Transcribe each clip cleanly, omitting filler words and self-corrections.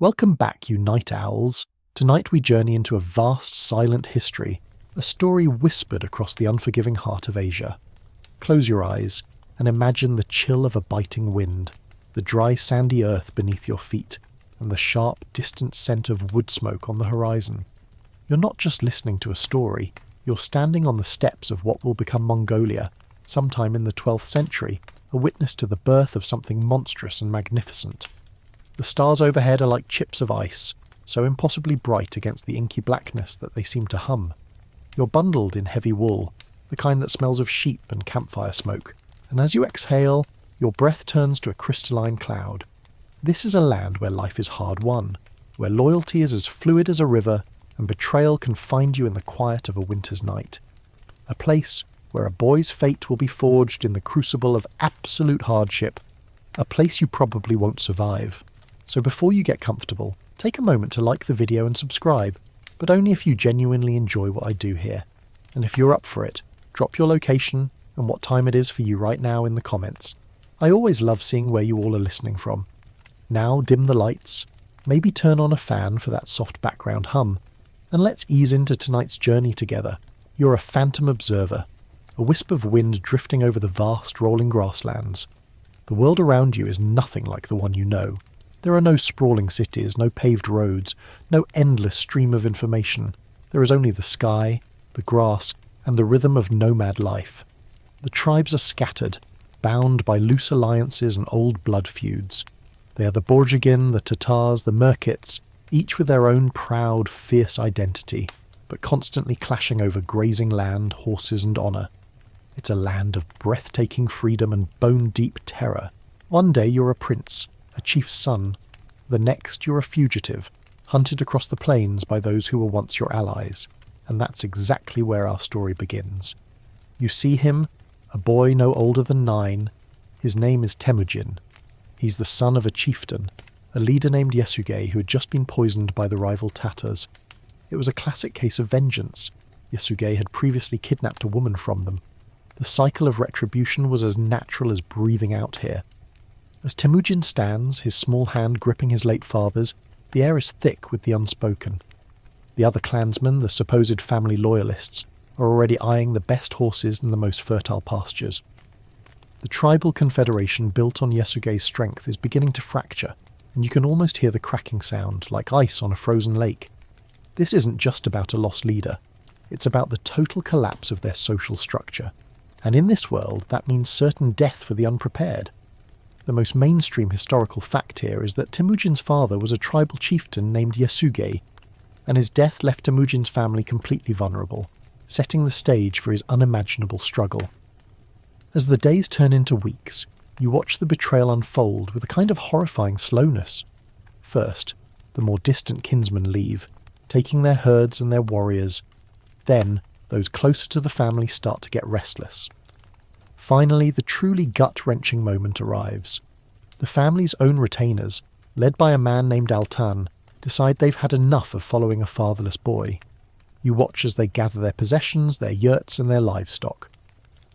Welcome back, you night owls. Tonight we journey into a vast, silent history, a story whispered across the unforgiving heart of Asia. Close your eyes and imagine the chill of a biting wind, the dry, sandy earth beneath your feet, and the sharp, distant scent of wood smoke on the horizon. You're not just listening to a story, you're standing on the steps of what will become Mongolia, sometime in the 12th century, a witness to the birth of something monstrous and magnificent. The stars overhead are like chips of ice, so impossibly bright against the inky blackness that they seem to hum. You're bundled in heavy wool, the kind that smells of sheep and campfire smoke, and as you exhale, your breath turns to a crystalline cloud. This is a land where life is hard won, where loyalty is as fluid as a river, and betrayal can find you in the quiet of a winter's night. A place where a boy's fate will be forged in the crucible of absolute hardship, a place you probably won't survive. So before you get comfortable, take a moment to like the video and subscribe, but only if you genuinely enjoy what I do here. And if you're up for it, drop your location and what time it is for you right now in the comments. I always love seeing where you all are listening from. Now dim the lights, maybe turn on a fan for that soft background hum, and let's ease into tonight's journey together. You're a phantom observer, a wisp of wind drifting over the vast rolling grasslands. The world around you is nothing like the one you know. There are no sprawling cities, no paved roads, no endless stream of information. There is only the sky, the grass, and the rhythm of nomad life. The tribes are scattered, bound by loose alliances and old blood feuds. They are the Borjigin, the Tatars, the Merkits, each with their own proud, fierce identity, but constantly clashing over grazing land, horses, and honour. It's a land of breathtaking freedom and bone-deep terror. One day you're a prince, a chief's son. The next you're a fugitive, hunted across the plains by those who were once your allies. And that's exactly where our story begins. You see him, a boy no older than 9. His name is Temujin. He's the son of a chieftain, a leader named Yasuge who had just been poisoned by the rival Tatars. It was a classic case of vengeance. Yasuge had previously kidnapped a woman from them. The cycle of retribution was as natural as breathing out here. As Temujin stands, his small hand gripping his late father's, the air is thick with the unspoken. The other clansmen, the supposed family loyalists, are already eyeing the best horses and the most fertile pastures. The tribal confederation built on Yasuge's strength is beginning to fracture, and you can almost hear the cracking sound, like ice on a frozen lake. This isn't just about a lost leader. It's about the total collapse of their social structure. And in this world, that means certain death for the unprepared. The most mainstream historical fact here is that Temujin's father was a tribal chieftain named Yasuge, and his death left Temujin's family completely vulnerable, setting the stage for his unimaginable struggle. As the days turn into weeks, you watch the betrayal unfold with a kind of horrifying slowness. First, the more distant kinsmen leave, taking their herds and their warriors. Then, those closer to the family start to get restless. Finally, the truly gut-wrenching moment arrives. The family's own retainers, led by a man named Altan, decide they've had enough of following a fatherless boy. You watch as they gather their possessions, their yurts, and their livestock.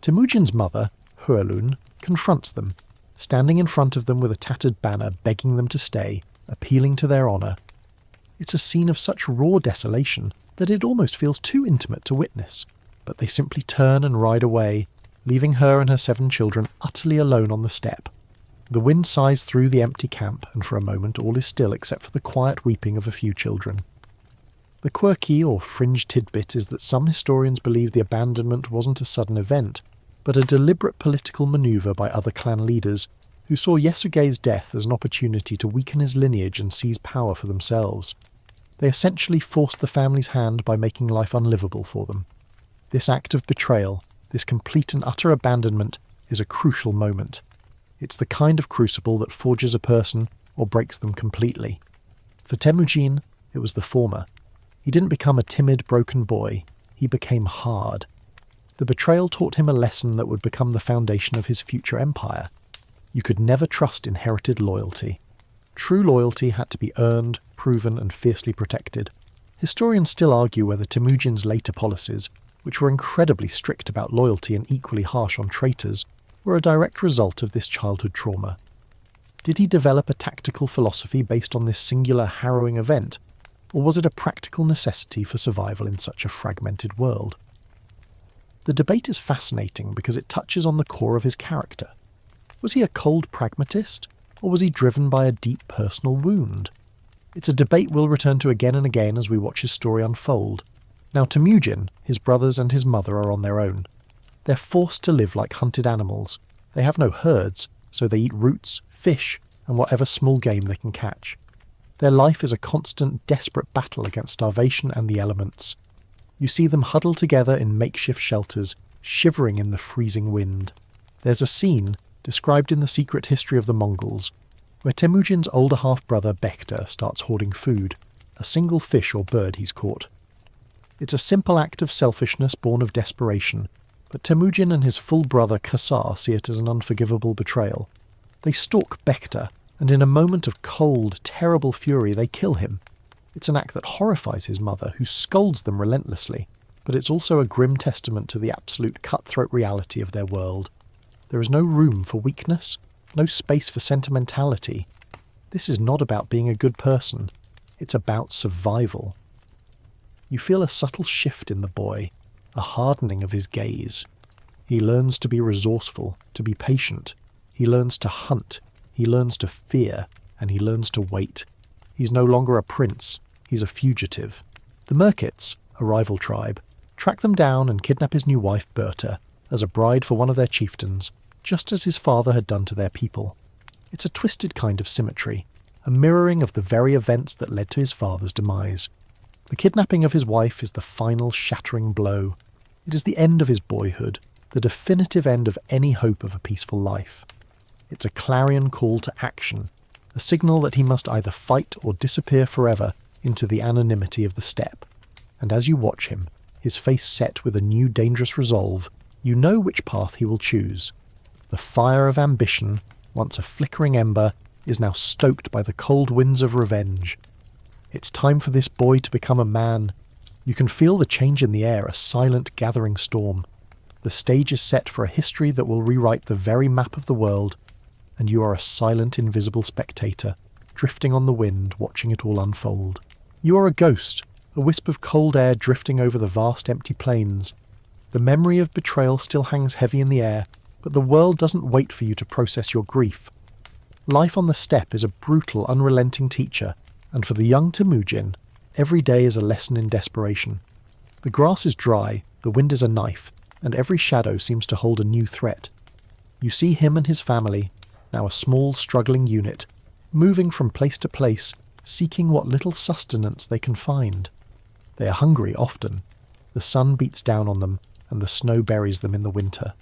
Temujin's mother, Hualun, confronts them, standing in front of them with a tattered banner begging them to stay, appealing to their honour. It's a scene of such raw desolation that it almost feels too intimate to witness, but they simply turn and ride away, leaving her and her 7 children utterly alone on the steppe. The wind sighs through the empty camp, and for a moment all is still except for the quiet weeping of a few children. The quirky or fringe tidbit is that some historians believe the abandonment wasn't a sudden event, but a deliberate political manoeuvre by other clan leaders, who saw Yasuge's death as an opportunity to weaken his lineage and seize power for themselves. They essentially forced the family's hand by making life unlivable for them. This act of betrayal, this complete and utter abandonment, is a crucial moment. It's the kind of crucible that forges a person or breaks them completely. For Temujin, it was the former. He didn't become a timid, broken boy. He became hard. The betrayal taught him a lesson that would become the foundation of his future empire. You could never trust inherited loyalty. True loyalty had to be earned, proven, and fiercely protected. Historians still argue whether Temujin's later policies, which were incredibly strict about loyalty and equally harsh on traitors, were a direct result of this childhood trauma. Did he develop a tactical philosophy based on this singular harrowing event, or was it a practical necessity for survival in such a fragmented world? The debate is fascinating because it touches on the core of his character. Was he a cold pragmatist, or was he driven by a deep personal wound? It's a debate we'll return to again and again as we watch his story unfold. Now Temujin, his brothers and his mother are on their own. They're forced to live like hunted animals. They have no herds, so they eat roots, fish, and whatever small game they can catch. Their life is a constant, desperate battle against starvation and the elements. You see them huddle together in makeshift shelters, shivering in the freezing wind. There's a scene, described in The Secret History of the Mongols, where Temujin's older half-brother Bekta starts hoarding food, a single fish or bird he's caught. It's a simple act of selfishness born of desperation, but Temujin and his full brother Kasar see it as an unforgivable betrayal. They stalk Bekta, and in a moment of cold, terrible fury they kill him. It's an act that horrifies his mother, who scolds them relentlessly, but it's also a grim testament to the absolute cutthroat reality of their world. There is no room for weakness, no space for sentimentality. This is not about being a good person, it's about survival. You feel a subtle shift in the boy, a hardening of his gaze. He learns to be resourceful, to be patient. He learns to hunt, he learns to fear, and he learns to wait. He's no longer a prince, he's a fugitive. The Merkits, a rival tribe, track them down and kidnap his new wife Berta as a bride for one of their chieftains, just as his father had done to their people. It's a twisted kind of symmetry, a mirroring of the very events that led to his father's demise. The kidnapping of his wife is the final shattering blow. It is the end of his boyhood, the definitive end of any hope of a peaceful life. It's a clarion call to action, a signal that he must either fight or disappear forever into the anonymity of the steppe. And as you watch him, his face set with a new dangerous resolve, you know which path he will choose. The fire of ambition, once a flickering ember, is now stoked by the cold winds of revenge. It's time for this boy to become a man. You can feel the change in the air, a silent gathering storm. The stage is set for a history that will rewrite the very map of the world, and you are a silent, invisible spectator, drifting on the wind, watching it all unfold. You are a ghost, a wisp of cold air drifting over the vast empty plains. The memory of betrayal still hangs heavy in the air, but the world doesn't wait for you to process your grief. Life on the steppe is a brutal, unrelenting teacher, and for the young Temujin, every day is a lesson in desperation. The grass is dry, the wind is a knife, and every shadow seems to hold a new threat. You see him and his family, now a small, struggling unit, moving from place to place, seeking what little sustenance they can find. They are hungry often. The sun beats down on them, and the snow buries them in the winter.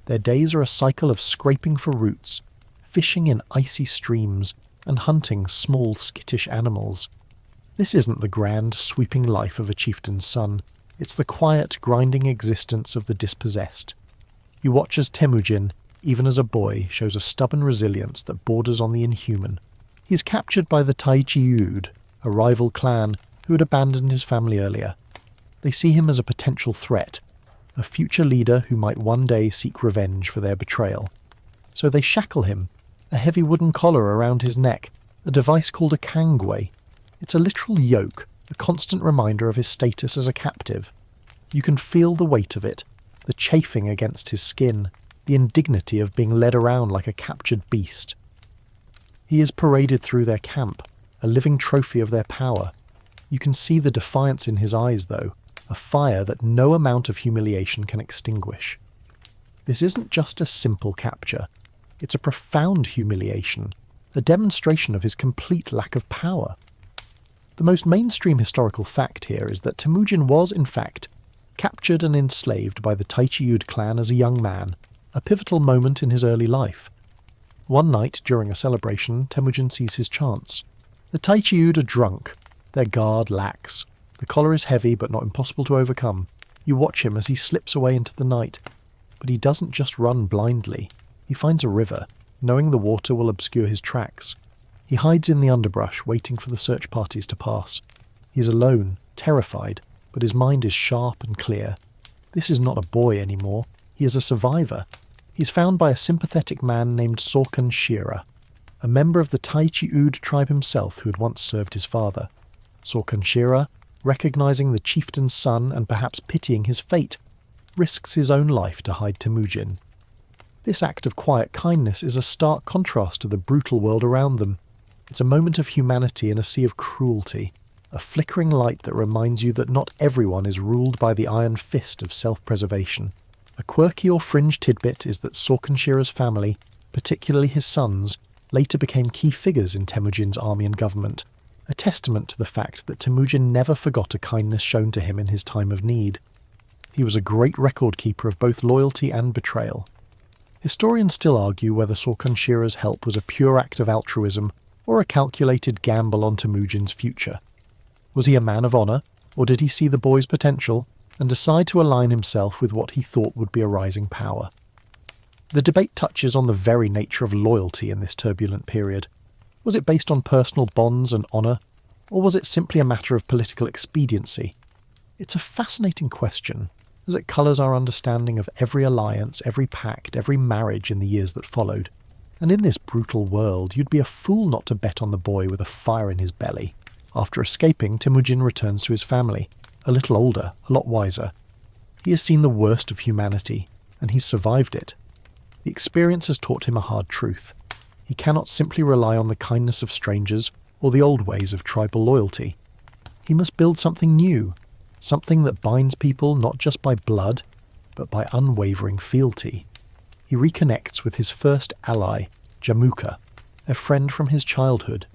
Their days are a cycle of scraping for roots, fishing in icy streams, and hunting small, skittish animals. This isn't the grand, sweeping life of a chieftain's son. It's the quiet, grinding existence of the dispossessed. You watch as Temujin, even as a boy, shows a stubborn resilience that borders on the inhuman. He is captured by the Taichi-Yud, a rival clan who had abandoned his family earlier. They see him as a potential threat, a future leader who might one day seek revenge for their betrayal. So they shackle him, a heavy wooden collar around his neck, a device called a kangwei. It's a literal yoke, a constant reminder of his status as a captive. You can feel the weight of it, the chafing against his skin, the indignity of being led around like a captured beast. He is paraded through their camp, a living trophy of their power. You can see the defiance in his eyes, though, a fire that no amount of humiliation can extinguish. This isn't just a simple capture. It's a profound humiliation, a demonstration of his complete lack of power. The most mainstream historical fact here is that Temujin was, in fact, captured and enslaved by the Taichi-Yud clan as a young man, a pivotal moment in his early life. One night, during a celebration, Temujin sees his chance. The Taichi-Yud are drunk, their guard lax. The collar is heavy but not impossible to overcome. You watch him as he slips away into the night. But he doesn't just run blindly. He finds a river, knowing the water will obscure his tracks. He hides in the underbrush, waiting for the search parties to pass. He is alone, terrified, but his mind is sharp and clear. This is not a boy anymore. He is a survivor. He's found by a sympathetic man named Sorkan Shira. a member of the Taichi-Ud tribe himself who had once served his father. Sorkunshira, recognising the chieftain's son and perhaps pitying his fate, risks his own life to hide Temujin. This act of quiet kindness is a stark contrast to the brutal world around them. It's a moment of humanity in a sea of cruelty, a flickering light that reminds you that not everyone is ruled by the iron fist of self-preservation. A quirky or fringe tidbit is that Sorkunshira's family, particularly his sons, later became key figures in Temujin's army and government, a testament to the fact that Temujin never forgot a kindness shown to him in his time of need. He was a great record keeper of both loyalty and betrayal. Historians still argue whether Sorkunshira's help was a pure act of altruism or a calculated gamble on Temujin's future. Was he a man of honour, or did he see the boy's potential and decide to align himself with what he thought would be a rising power? The debate touches on the very nature of loyalty in this turbulent period. Was it based on personal bonds and honour, or was it simply a matter of political expediency? It's a fascinating question, as it colours our understanding of every alliance, every pact, every marriage in the years that followed. And in this brutal world, you'd be a fool not to bet on the boy with a fire in his belly. After escaping, Temujin returns to his family, a little older, a lot wiser. He has seen the worst of humanity, and he's survived it. The experience has taught him a hard truth. He cannot simply rely on the kindness of strangers or the old ways of tribal loyalty. He must build something new, something that binds people not just by blood, but by unwavering fealty. He reconnects with his first ally, Jamuka, a friend from his childhood.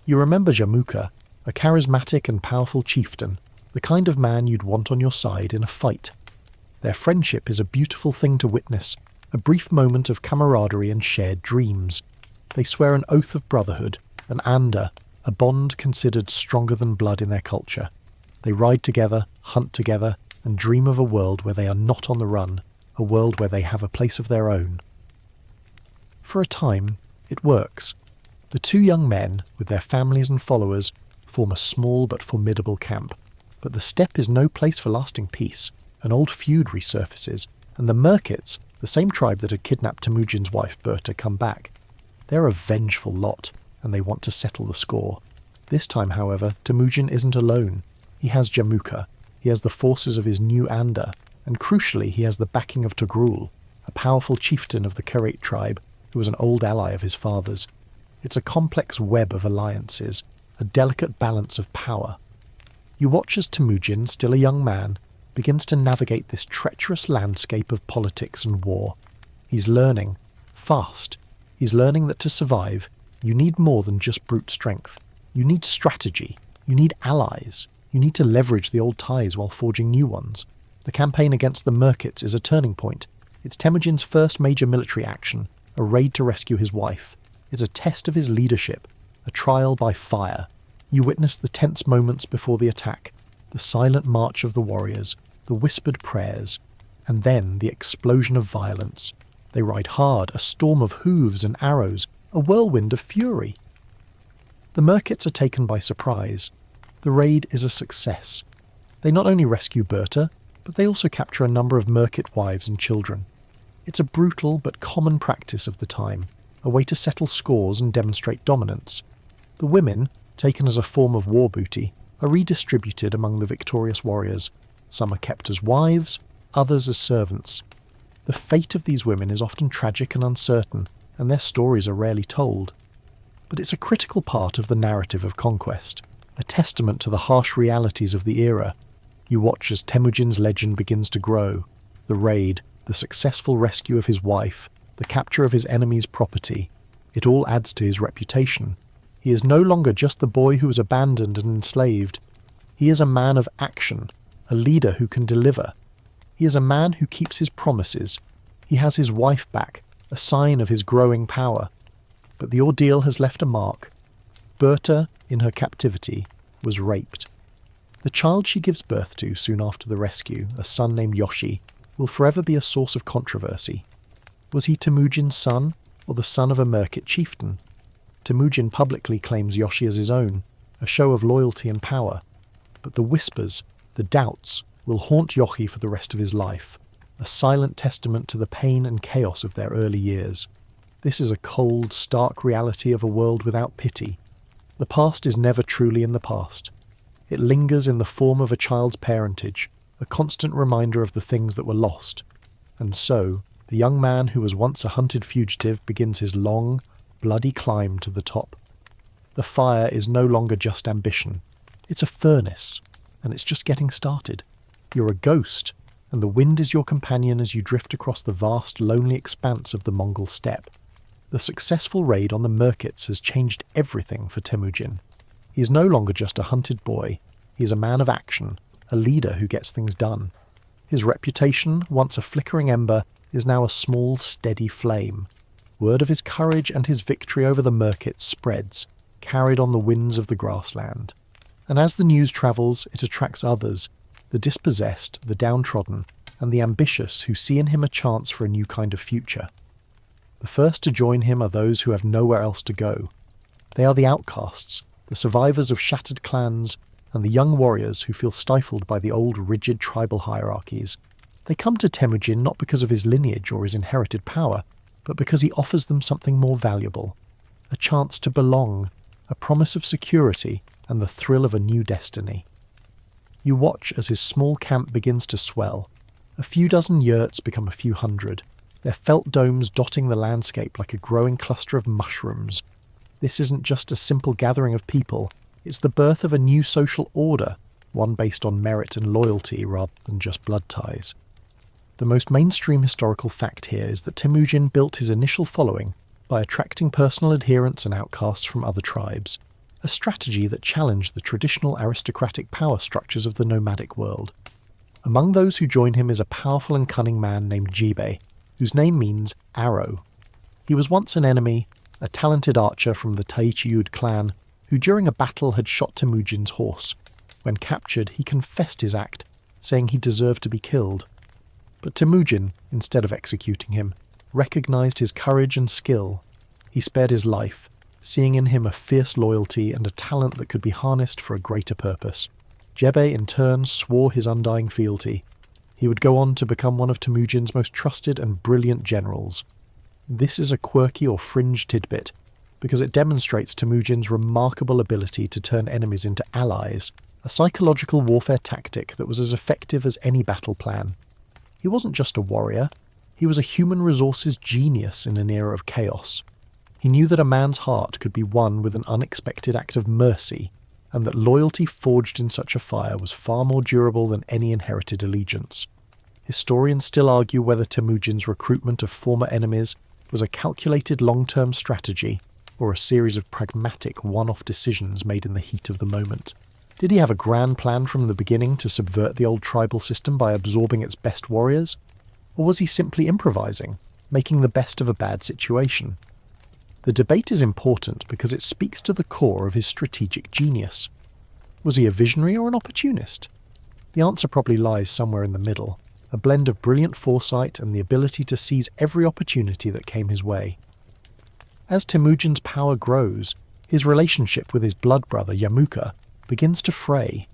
You remember Jamuka, a charismatic and powerful chieftain, the kind of man you'd want on your side in a fight. Their friendship is a beautiful thing to witness, a brief moment of camaraderie and shared dreams. They swear an oath of brotherhood, an anda, a bond considered stronger than blood in their culture. They ride together, hunt together, and dream of a world where they are not on the run, a world where they have a place of their own. For a time, it works. The two young men, with their families and followers, form a small but formidable camp. But the steppe is no place for lasting peace. An old feud resurfaces, and the Merkits, the same tribe that had kidnapped Temujin's wife Berta, come back. They're a vengeful lot, and they want to settle the score. This time, however, Temujin isn't alone. He has Jamuka, he has the forces of his new anda, and crucially he has the backing of Togrul, a powerful chieftain of the Karait tribe who was an old ally of his father's. It's a complex web of alliances, a delicate balance of power. You watch as Temujin, still a young man, begins to navigate this treacherous landscape of politics and war. He's learning, fast. He's learning that to survive, you need more than just brute strength. You need strategy. You need allies. You need to leverage the old ties while forging new ones. The campaign against the Merkits is a turning point. It's Temujin's first major military action, a raid to rescue his wife. It's a test of his leadership, a trial by fire. You witness the tense moments before the attack, the silent march of the warriors, the whispered prayers, and then the explosion of violence. They ride hard, a storm of hooves and arrows, a whirlwind of fury. The Merkits are taken by surprise. The raid is a success. They not only rescue Berta, but they also capture a number of Merkit wives and children. It's a brutal but common practice of the time, a way to settle scores and demonstrate dominance. The women, taken as a form of war booty, are redistributed among the victorious warriors. Some are kept as wives, others as servants. The fate of these women is often tragic and uncertain, and their stories are rarely told. But it's a critical part of the narrative of conquest, a testament to the harsh realities of the era. You watch as Temujin's legend begins to grow. The raid, the successful rescue of his wife, the capture of his enemy's property. It all adds to his reputation. He is no longer just the boy who was abandoned and enslaved. He is a man of action, a leader who can deliver. He is a man who keeps his promises. He has his wife back, a sign of his growing power. But the ordeal has left a mark. Berta, in her captivity, was raped. The child she gives birth to soon after the rescue, a son named Yoshi, will forever be a source of controversy. Was he Temujin's son, or the son of a Merkit chieftain? Temujin publicly claims Yoshi as his own, a show of loyalty and power. But the whispers, the doubts, will haunt Yoshi for the rest of his life, a silent testament to the pain and chaos of their early years. This is a cold, stark reality of a world without pity. The past is never truly in the past. It lingers in the form of a child's parentage, a constant reminder of the things that were lost. And so, the young man who was once a hunted fugitive begins his long, bloody climb to the top. The fire is no longer just ambition. It's a furnace, and it's just getting started. You're a ghost, and the wind is your companion as you drift across the vast, lonely expanse of the Mongol steppe. The successful raid on the Merkits has changed everything for Temujin. He is no longer just a hunted boy. He is a man of action, a leader who gets things done. His reputation, once a flickering ember, is now a small, steady flame. Word of his courage and his victory over the Merkits spreads, carried on the winds of the grassland. And as the news travels, it attracts others, the dispossessed, the downtrodden, and the ambitious who see in him a chance for a new kind of future. The first to join him are those who have nowhere else to go. They are the outcasts, the survivors of shattered clans, and the young warriors who feel stifled by the old rigid tribal hierarchies. They come to Temujin not because of his lineage or his inherited power, but because he offers them something more valuable. A chance to belong, a promise of security, and the thrill of a new destiny. You watch as his small camp begins to swell. A few dozen yurts become a few hundred, their felt domes dotting the landscape like a growing cluster of mushrooms. This isn't just a simple gathering of people, it's the birth of a new social order, one based on merit and loyalty rather than just blood ties. The most mainstream historical fact here is that Temujin built his initial following by attracting personal adherents and outcasts from other tribes, a strategy that challenged the traditional aristocratic power structures of the nomadic world. Among those who join him is a powerful and cunning man named Jibei, whose name means arrow. He was once an enemy, a talented archer from the Taichiud clan, who during a battle had shot Temujin's horse. When captured, he confessed his act, saying he deserved to be killed. But Temujin, instead of executing him, recognized his courage and skill. He spared his life, seeing in him a fierce loyalty and a talent that could be harnessed for a greater purpose. Jebei in turn swore his undying fealty. He would go on to become one of Temujin's most trusted and brilliant generals. This is a quirky or fringe tidbit, because it demonstrates Temujin's remarkable ability to turn enemies into allies, a psychological warfare tactic that was as effective as any battle plan. He wasn't just a warrior, he was a human resources genius in an era of chaos. He knew that a man's heart could be won with an unexpected act of mercy, and that loyalty forged in such a fire was far more durable than any inherited allegiance. Historians still argue whether Temujin's recruitment of former enemies was a calculated long-term strategy or a series of pragmatic one-off decisions made in the heat of the moment. Did he have a grand plan from the beginning to subvert the old tribal system by absorbing its best warriors? Or was he simply improvising, making the best of a bad situation? The debate is important because it speaks to the core of his strategic genius. Was he a visionary or an opportunist? The answer probably lies somewhere in the middle, a blend of brilliant foresight and the ability to seize every opportunity that came his way. As Temujin's power grows, his relationship with his blood brother Yamuka begins to fray.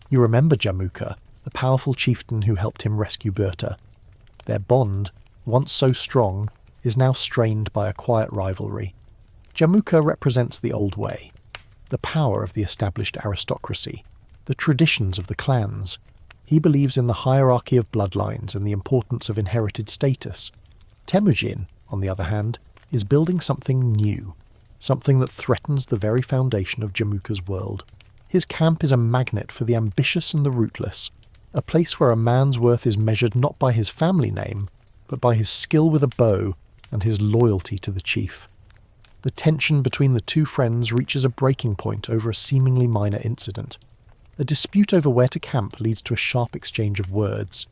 You remember Jamuka, the powerful chieftain who helped him rescue Berta. Their bond, once so strong, is now strained by a quiet rivalry. Jamuka represents the old way, the power of the established aristocracy, the traditions of the clans. He believes in the hierarchy of bloodlines and the importance of inherited status. Temujin, on the other hand, is building something new, something that threatens the very foundation of Jamuka's world. His camp is a magnet for the ambitious and the rootless, a place where a man's worth is measured not by his family name, but by his skill with a bow and his loyalty to the chief. The tension between the two friends reaches a breaking point over a seemingly minor incident. A dispute over where to camp leads to a sharp exchange of words.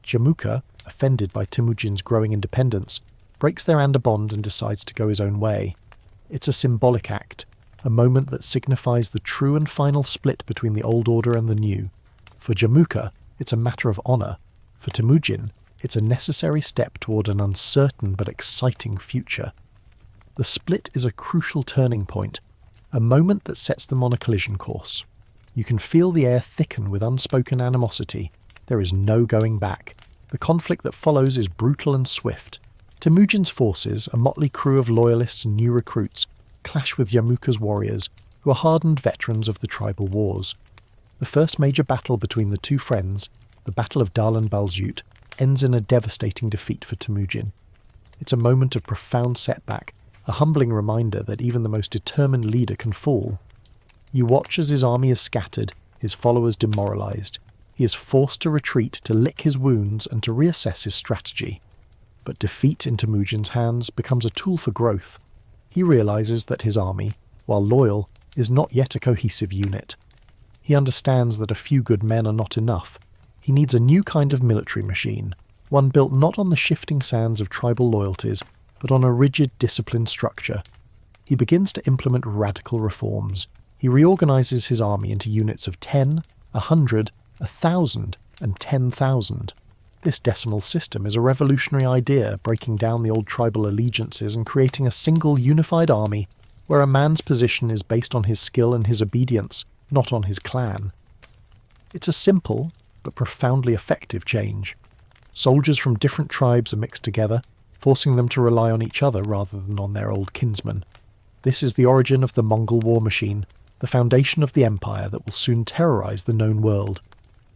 Jamuka, offended by Temujin's growing independence, breaks their Anda bond and decides to go his own way. It's a symbolic act, a moment that signifies the true and final split between the old order and the new. For Jamuka, it's a matter of honour. For Temujin, it's a necessary step toward an uncertain but exciting future. The split is a crucial turning point, a moment that sets them on a collision course. You can feel the air thicken with unspoken animosity. There is no going back. The conflict that follows is brutal and swift. Temujin's forces, a motley crew of loyalists and new recruits, clash with Yamuka's warriors, who are hardened veterans of the tribal wars. The first major battle between the two friends, the Battle of Dalan Balzut, ends in a devastating defeat for Temujin. It's a moment of profound setback, a humbling reminder that even the most determined leader can fall. You watch as his army is scattered, his followers demoralized. He is forced to retreat, to lick his wounds, and to reassess his strategy. But defeat in Temujin's hands becomes a tool for growth. He realizes that his army, while loyal, is not yet a cohesive unit. He understands that a few good men are not enough. He needs a new kind of military machine, one built not on the shifting sands of tribal loyalties, but on a rigid, disciplined structure. He begins to implement radical reforms. He reorganizes his army into units of 10, 100, 1,000, and 10,000. This decimal system is a revolutionary idea, breaking down the old tribal allegiances and creating a single unified army where a man's position is based on his skill and his obedience, not on his clan. It's a simple but profoundly effective change. Soldiers from different tribes are mixed together, forcing them to rely on each other rather than on their old kinsmen. This is the origin of the Mongol war machine, the foundation of the empire that will soon terrorize the known world.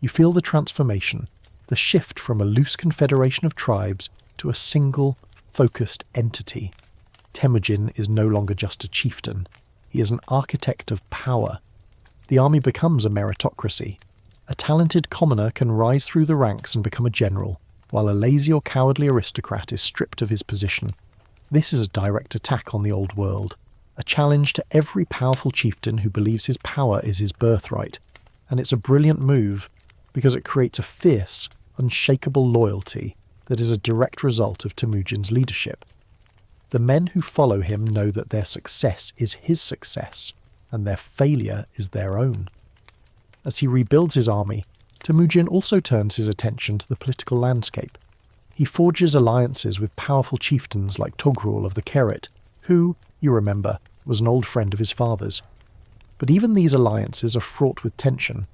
You feel the transformation, the shift from a loose confederation of tribes to a single, focused entity. Temujin is no longer just a chieftain. He is an architect of power. The army becomes a meritocracy. A talented commoner can rise through the ranks and become a general, while a lazy or cowardly aristocrat is stripped of his position. This is a direct attack on the old world, a challenge to every powerful chieftain who believes his power is his birthright, and it's a brilliant move because it creates a fierce, unshakable loyalty that is a direct result of Temujin's leadership. The men who follow him know that their success is his success, and their failure is their own. As he rebuilds his army, Temujin also turns his attention to the political landscape. He forges alliances with powerful chieftains like Togrul of the Keret, who, you remember, was an old friend of his father's. But even these alliances are fraught with tension.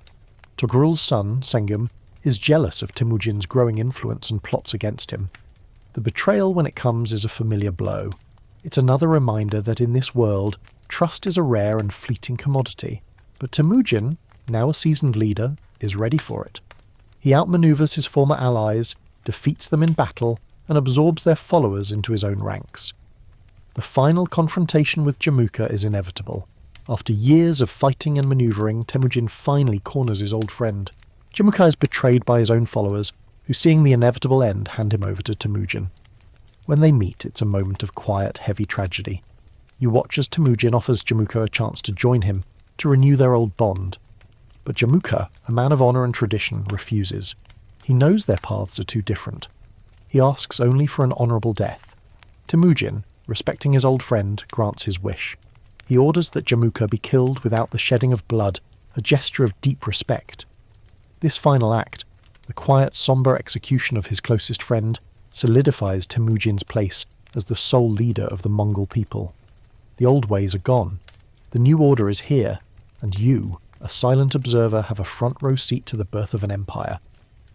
Togrul's son, Sengum, is jealous of Temujin's growing influence and plots against him. The betrayal when it comes is a familiar blow. It's another reminder that in this world, trust is a rare and fleeting commodity. But Temujin, now a seasoned leader, is ready for it. He outmaneuvers his former allies, defeats them in battle, and absorbs their followers into his own ranks. The final confrontation with Jamuka is inevitable. After years of fighting and maneuvering, Temujin finally corners his old friend. Jamuka is betrayed by his own followers, who, seeing the inevitable end, hand him over to Temujin. When they meet, it's a moment of quiet, heavy tragedy. You watch as Temujin offers Jamuka a chance to join him, to renew their old bond. But Jamuka, a man of honour and tradition, refuses. He knows their paths are too different. He asks only for an honourable death. Temujin, respecting his old friend, grants his wish. He orders that Jamuka be killed without the shedding of blood, a gesture of deep respect. This final act, the quiet, sombre execution of his closest friend, solidifies Temujin's place as the sole leader of the Mongol people. The old ways are gone. The new order is here, and you, a silent observer, have a front row seat to the birth of an empire.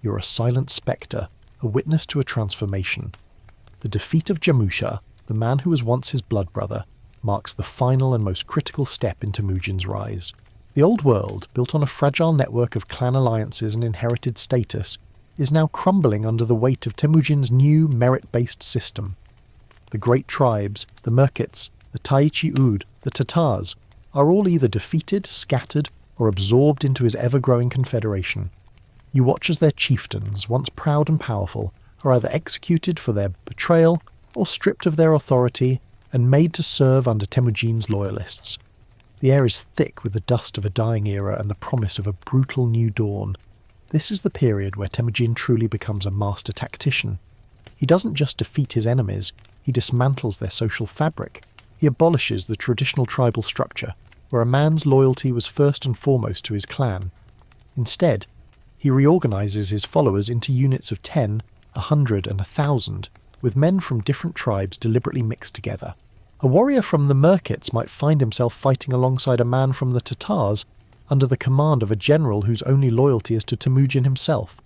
You're a silent spectre, a witness to a transformation. The defeat of Jamusha, the man who was once his blood brother, marks the final and most critical step in Temujin's rise. The old world, built on a fragile network of clan alliances and inherited status, is now crumbling under the weight of Temujin's new merit-based system. The great tribes, the Merkits, the Taichi-Ud, the Tatars, are all either defeated, scattered, or absorbed into his ever-growing confederation. You watch as their chieftains, once proud and powerful, are either executed for their betrayal or stripped of their authority and made to serve under Temujin's loyalists. The air is thick with the dust of a dying era and the promise of a brutal new dawn. This is the period where Temujin truly becomes a master tactician. He doesn't just defeat his enemies, he dismantles their social fabric. He abolishes the traditional tribal structure, where a man's loyalty was first and foremost to his clan. Instead, he reorganizes his followers into units of 10, 100, and 1,000, with men from different tribes deliberately mixed together. A warrior from the Merkits might find himself fighting alongside a man from the Tatars under the command of a general whose only loyalty is to Temujin himself.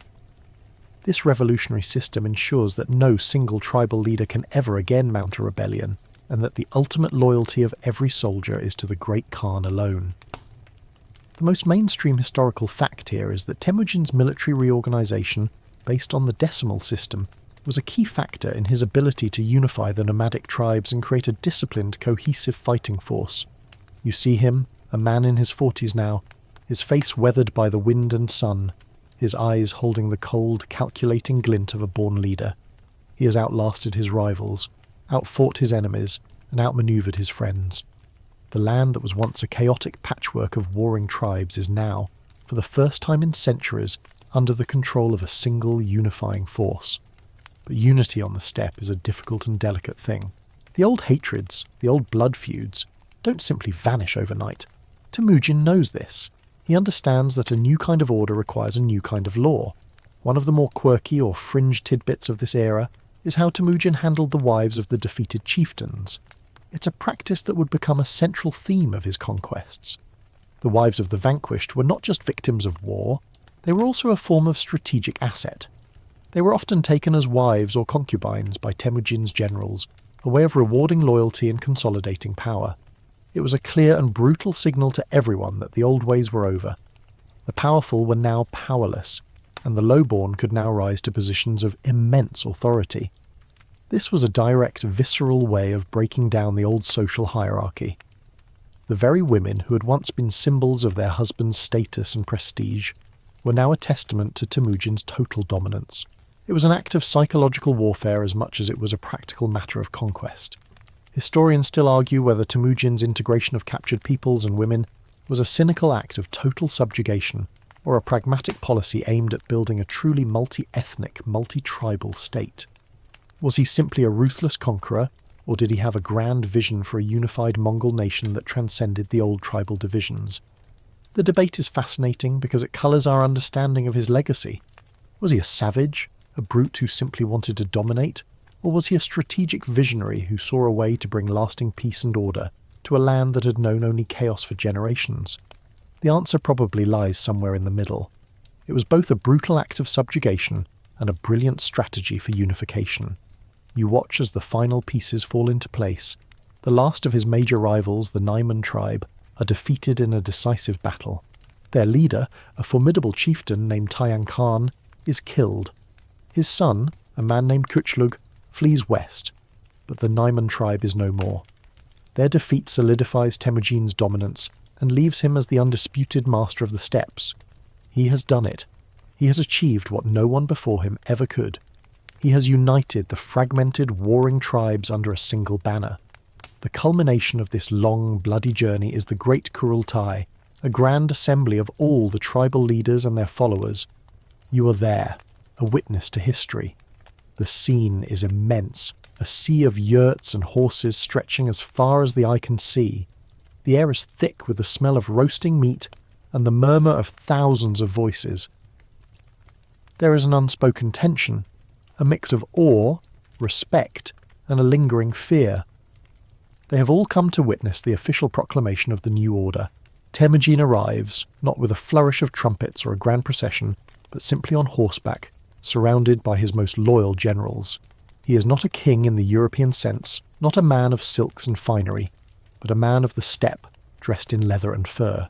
This revolutionary system ensures that no single tribal leader can ever again mount a rebellion, and that the ultimate loyalty of every soldier is to the Great Khan alone. The most mainstream historical fact here is that Temujin's military reorganisation, based on the decimal system, was a key factor in his ability to unify the nomadic tribes and create a disciplined, cohesive fighting force. You see him, a man in his 40s now, his face weathered by the wind and sun, his eyes holding the cold, calculating glint of a born leader. He has outlasted his rivals, outfought his enemies, and outmanoeuvred his friends. The land that was once a chaotic patchwork of warring tribes is now, for the first time in centuries, under the control of a single unifying force. But unity on the steppe is a difficult and delicate thing. The old hatreds, the old blood feuds, don't simply vanish overnight. Temujin knows this. He understands that a new kind of order requires a new kind of law. One of the more quirky or fringe tidbits of this era is how Temujin handled the wives of the defeated chieftains. It's a practice that would become a central theme of his conquests. The wives of the vanquished were not just victims of war, they were also a form of strategic asset. They were often taken as wives or concubines by Temujin's generals, a way of rewarding loyalty and consolidating power. It was a clear and brutal signal to everyone that the old ways were over. The powerful were now powerless, and the lowborn could now rise to positions of immense authority. This was a direct, visceral way of breaking down the old social hierarchy. The very women who had once been symbols of their husband's status and prestige were now a testament to Temujin's total dominance. It was an act of psychological warfare as much as it was a practical matter of conquest. Historians still argue whether Temujin's integration of captured peoples and women was a cynical act of total subjugation or a pragmatic policy aimed at building a truly multi-ethnic, multi-tribal state. Was he simply a ruthless conqueror, or did he have a grand vision for a unified Mongol nation that transcended the old tribal divisions? The debate is fascinating because it colours our understanding of his legacy. Was he a savage, a brute who simply wanted to dominate? Or was he a strategic visionary who saw a way to bring lasting peace and order to a land that had known only chaos for generations? The answer probably lies somewhere in the middle. It was both a brutal act of subjugation and a brilliant strategy for unification. You watch as the final pieces fall into place. The last of his major rivals, the Naiman tribe, are defeated in a decisive battle. Their leader, a formidable chieftain named Tayan Khan, is killed. His son, a man named Kuchlug, flees west, but the Naiman tribe is no more. Their defeat solidifies Temujin's dominance and leaves him as the undisputed master of the steppes. He has done it. He has achieved what no one before him ever could. He has united the fragmented, warring tribes under a single banner. The culmination of this long, bloody journey is the Great Kurultai, a grand assembly of all the tribal leaders and their followers. You are there, a witness to history. The scene is immense, a sea of yurts and horses stretching as far as the eye can see. The air is thick with the smell of roasting meat and the murmur of thousands of voices. There is an unspoken tension, a mix of awe, respect, and a lingering fear. They have all come to witness the official proclamation of the new order. Temujin arrives, not with a flourish of trumpets or a grand procession, but simply on horseback, surrounded by his most loyal generals. He is not a king in the European sense, not a man of silks and finery, but a man of the steppe, dressed in leather and fur.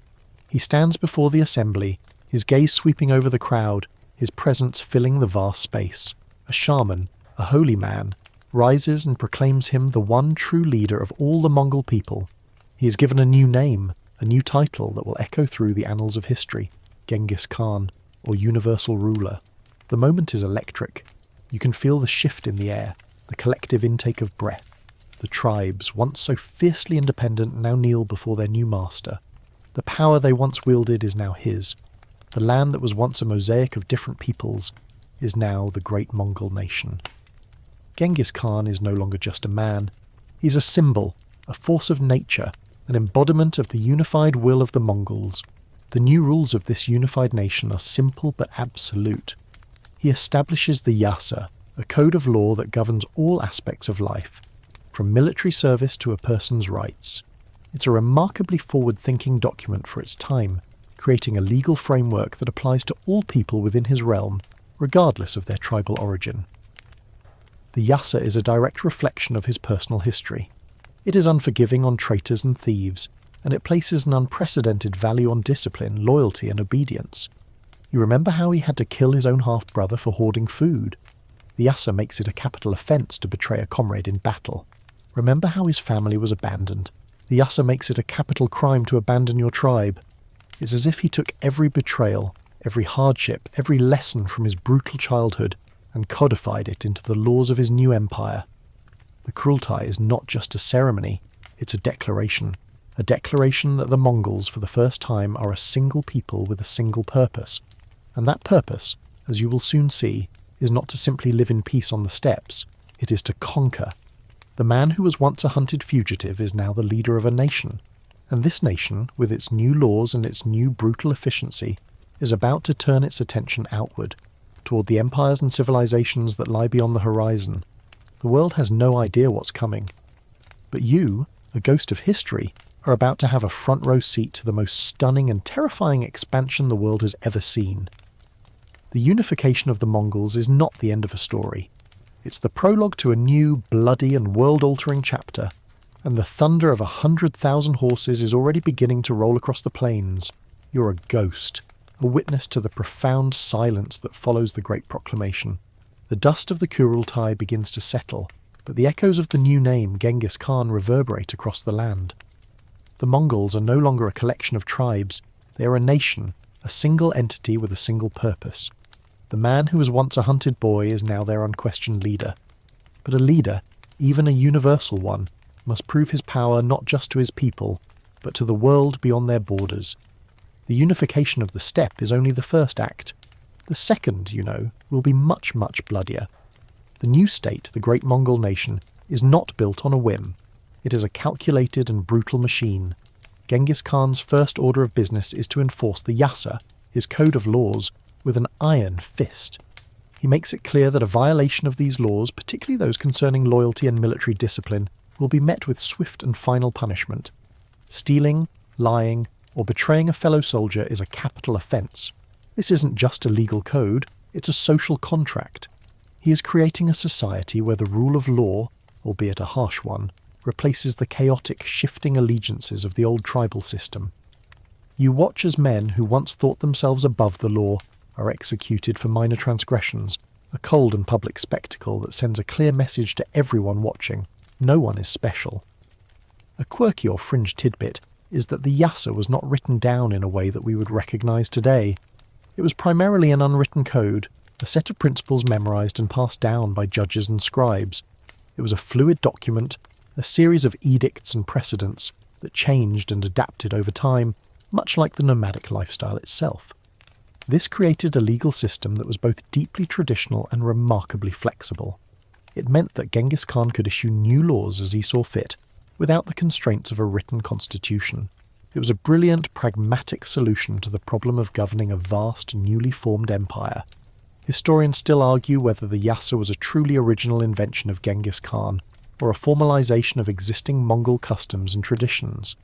He stands before the assembly, his gaze sweeping over the crowd, his presence filling the vast space. A shaman, a holy man, rises and proclaims him the one true leader of all the Mongol people. He is given a new name, a new title that will echo through the annals of history, Genghis Khan, or Universal Ruler. The moment is electric. You can feel the shift in the air, the collective intake of breath. The tribes, once so fiercely independent, now kneel before their new master. The power they once wielded is now his. The land that was once a mosaic of different peoples is now the great Mongol nation. Genghis Khan is no longer just a man. He's a symbol, a force of nature, an embodiment of the unified will of the Mongols. The new rules of this unified nation are simple but absolute. He establishes the yasa, a code of law that governs all aspects of life, from military service to a person's rights. It's a remarkably forward-thinking document for its time, creating a legal framework that applies to all people within his realm, regardless of their tribal origin. The Yasa is a direct reflection of his personal history. It is unforgiving on traitors and thieves, and it places an unprecedented value on discipline, loyalty, and obedience. You remember how he had to kill his own half-brother for hoarding food? The Yasa makes it a capital offence to betray a comrade in battle. Remember how his family was abandoned? The Yasa makes it a capital crime to abandon your tribe. It's as if he took every betrayal, every hardship, every lesson from his brutal childhood and codified it into the laws of his new empire. The Kurultai is not just a ceremony, it's a declaration that the Mongols for the first time are a single people with a single purpose. And that purpose, as you will soon see, is not to simply live in peace on the steppes, it is to conquer. The man who was once a hunted fugitive is now the leader of a nation, and this nation, with its new laws and its new brutal efficiency, is about to turn its attention outward, toward the empires and civilizations that lie beyond the horizon. The world has no idea what's coming. But you, a ghost of history, are about to have a front row seat to the most stunning and terrifying expansion the world has ever seen. The unification of the Mongols is not the end of a story. It's the prologue to a new, bloody and world-altering chapter, and the thunder of 100,000 horses is already beginning to roll across the plains. You're a ghost, a witness to the profound silence that follows the great proclamation. The dust of the Kurultai begins to settle, but the echoes of the new name, Genghis Khan, reverberate across the land. The Mongols are no longer a collection of tribes, they are a nation, a single entity with a single purpose. The man who was once a hunted boy is now their unquestioned leader. But a leader, even a universal one, must prove his power not just to his people, but to the world beyond their borders. The unification of the steppe is only the first act. The second, will be much, much bloodier. The new state, the great Mongol nation, is not built on a whim. It is a calculated and brutal machine. Genghis Khan's first order of business is to enforce the Yasa, his code of laws, with an iron fist. He makes it clear that a violation of these laws, particularly those concerning loyalty and military discipline, will be met with swift and final punishment. Stealing, lying, or betraying a fellow soldier is a capital offence. This isn't just a legal code, it's a social contract. He is creating a society where the rule of law, albeit a harsh one, replaces the chaotic, shifting allegiances of the old tribal system. You watch as men who once thought themselves above the law are executed for minor transgressions, a cold and public spectacle that sends a clear message to everyone watching. No one is special. A quirky or fringe tidbit is that the Yasa was not written down in a way that we would recognise today. It was primarily an unwritten code, a set of principles memorised and passed down by judges and scribes. It was a fluid document, a series of edicts and precedents that changed and adapted over time, much like the nomadic lifestyle itself. This created a legal system that was both deeply traditional and remarkably flexible. It meant that Genghis Khan could issue new laws as he saw fit, without the constraints of a written constitution. It was a brilliant, pragmatic solution to the problem of governing a vast, newly formed empire. Historians still argue whether the Yasa was a truly original invention of Genghis Khan, or a formalization of existing Mongol customs and traditions.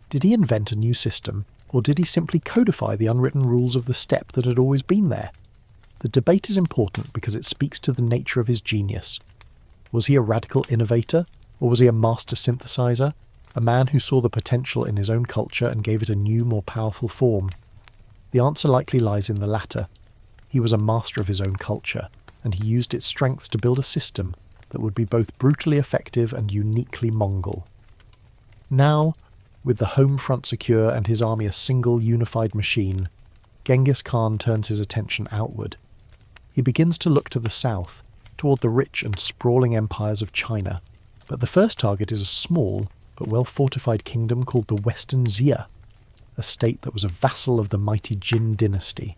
Did he invent a new system, or did he simply codify the unwritten rules of the steppe that had always been there? The debate is important because it speaks to the nature of his genius. Was he a radical innovator, or was he a master synthesizer, a man who saw the potential in his own culture and gave it a new, more powerful form? The answer likely lies in the latter. He was a master of his own culture, and he used its strengths to build a system that would be both brutally effective and uniquely Mongol. Now, with the home front secure and his army a single unified machine, Genghis Khan turns his attention outward. He begins to look to the south, toward the rich and sprawling empires of China. But the first target is a small but well-fortified kingdom called the Western Xia, a state that was a vassal of the mighty Jin dynasty.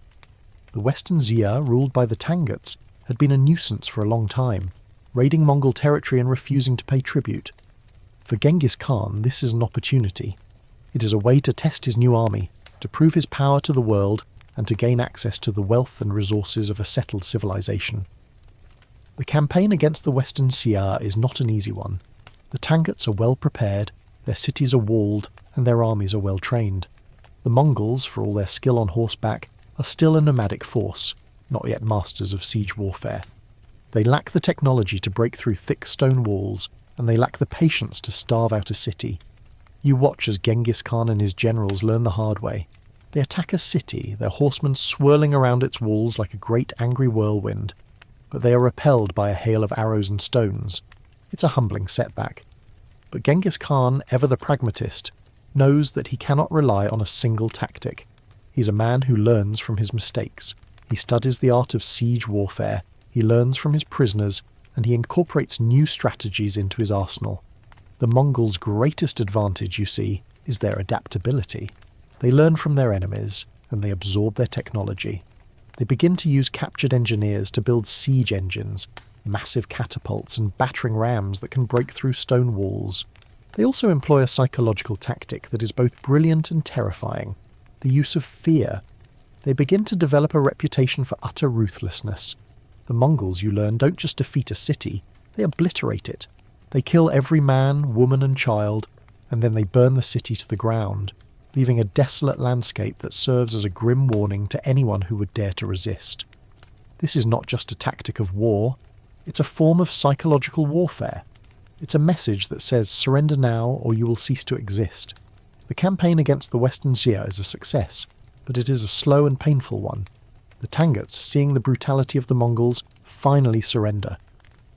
The Western Xia, ruled by the Tanguts, had been a nuisance for a long time, raiding Mongol territory and refusing to pay tribute. For Genghis Khan, this is an opportunity. It is a way to test his new army, to prove his power to the world, and to gain access to the wealth and resources of a settled civilization. The campaign against the Western Xia is not an easy one. The Tanguts are well prepared, their cities are walled, and their armies are well trained. The Mongols, for all their skill on horseback, are still a nomadic force, not yet masters of siege warfare. They lack the technology to break through thick stone walls, and they lack the patience to starve out a city. You watch as Genghis Khan and his generals learn the hard way. They attack a city, their horsemen swirling around its walls like a great angry whirlwind, but they are repelled by a hail of arrows and stones. It's a humbling setback. But Genghis Khan, ever the pragmatist, knows that he cannot rely on a single tactic. He's a man who learns from his mistakes. He studies the art of siege warfare, he learns from his prisoners, and he incorporates new strategies into his arsenal. The Mongols' greatest advantage, you see, is their adaptability. They learn from their enemies, and they absorb their technology. They begin to use captured engineers to build siege engines, massive catapults and battering rams that can break through stone walls. They also employ a psychological tactic that is both brilliant and terrifying: the use of fear. They begin to develop a reputation for utter ruthlessness. The Mongols, you learn, don't just defeat a city, they obliterate it. They kill every man, woman and child, and then they burn the city to the ground, leaving a desolate landscape that serves as a grim warning to anyone who would dare to resist. This is not just a tactic of war, it's a form of psychological warfare. It's a message that says surrender now or you will cease to exist. The campaign against the Western Xia is a success, but it is a slow and painful one. The Tanguts, seeing the brutality of the Mongols, finally surrender.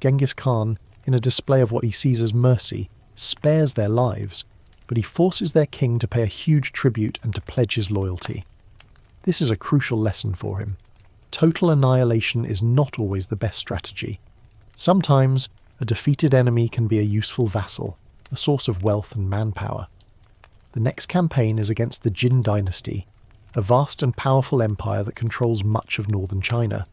Genghis Khan, in a display of what he sees as mercy, spares their lives, but he forces their king to pay a huge tribute and to pledge his loyalty. This is a crucial lesson for him. Total annihilation is not always the best strategy. Sometimes, a defeated enemy can be a useful vassal, a source of wealth and manpower. The next campaign is against the Jin dynasty, a vast and powerful empire that controls much of northern China.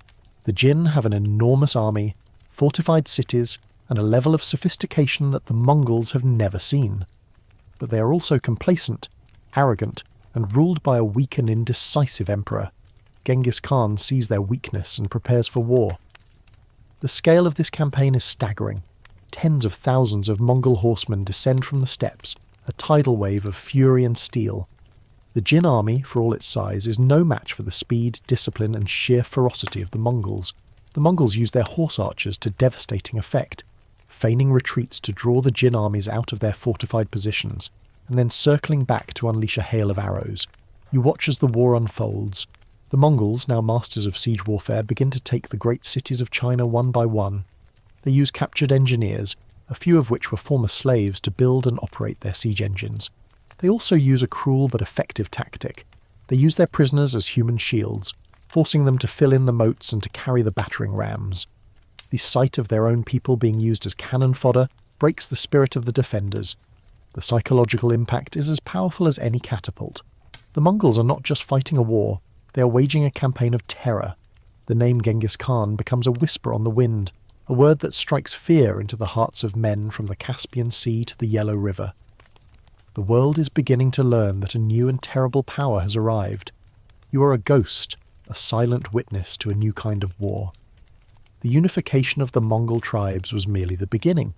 The Jin have an enormous army, fortified cities, and a level of sophistication that the Mongols have never seen. But they are also complacent, arrogant, and ruled by a weak and indecisive emperor. Genghis Khan sees their weakness and prepares for war. The scale of this campaign is staggering. Tens of thousands of Mongol horsemen descend from the steppes, a tidal wave of fury and steel. The Jin army, for all its size, is no match for the speed, discipline and sheer ferocity of the Mongols. The Mongols use their horse archers to devastating effect, feigning retreats to draw the Jin armies out of their fortified positions, and then circling back to unleash a hail of arrows. You watch as the war unfolds. The Mongols, now masters of siege warfare, begin to take the great cities of China one by one. They use captured engineers, a few of which were former slaves, to build and operate their siege engines. They also use a cruel but effective tactic. They use their prisoners as human shields, forcing them to fill in the moats and to carry the battering rams. The sight of their own people being used as cannon fodder breaks the spirit of the defenders. The psychological impact is as powerful as any catapult. The Mongols are not just fighting a war, they are waging a campaign of terror. The name Genghis Khan becomes a whisper on the wind, a word that strikes fear into the hearts of men from the Caspian Sea to the Yellow River. The world is beginning to learn that a new and terrible power has arrived. You are a ghost, a silent witness to a new kind of war. The unification of the Mongol tribes was merely the beginning.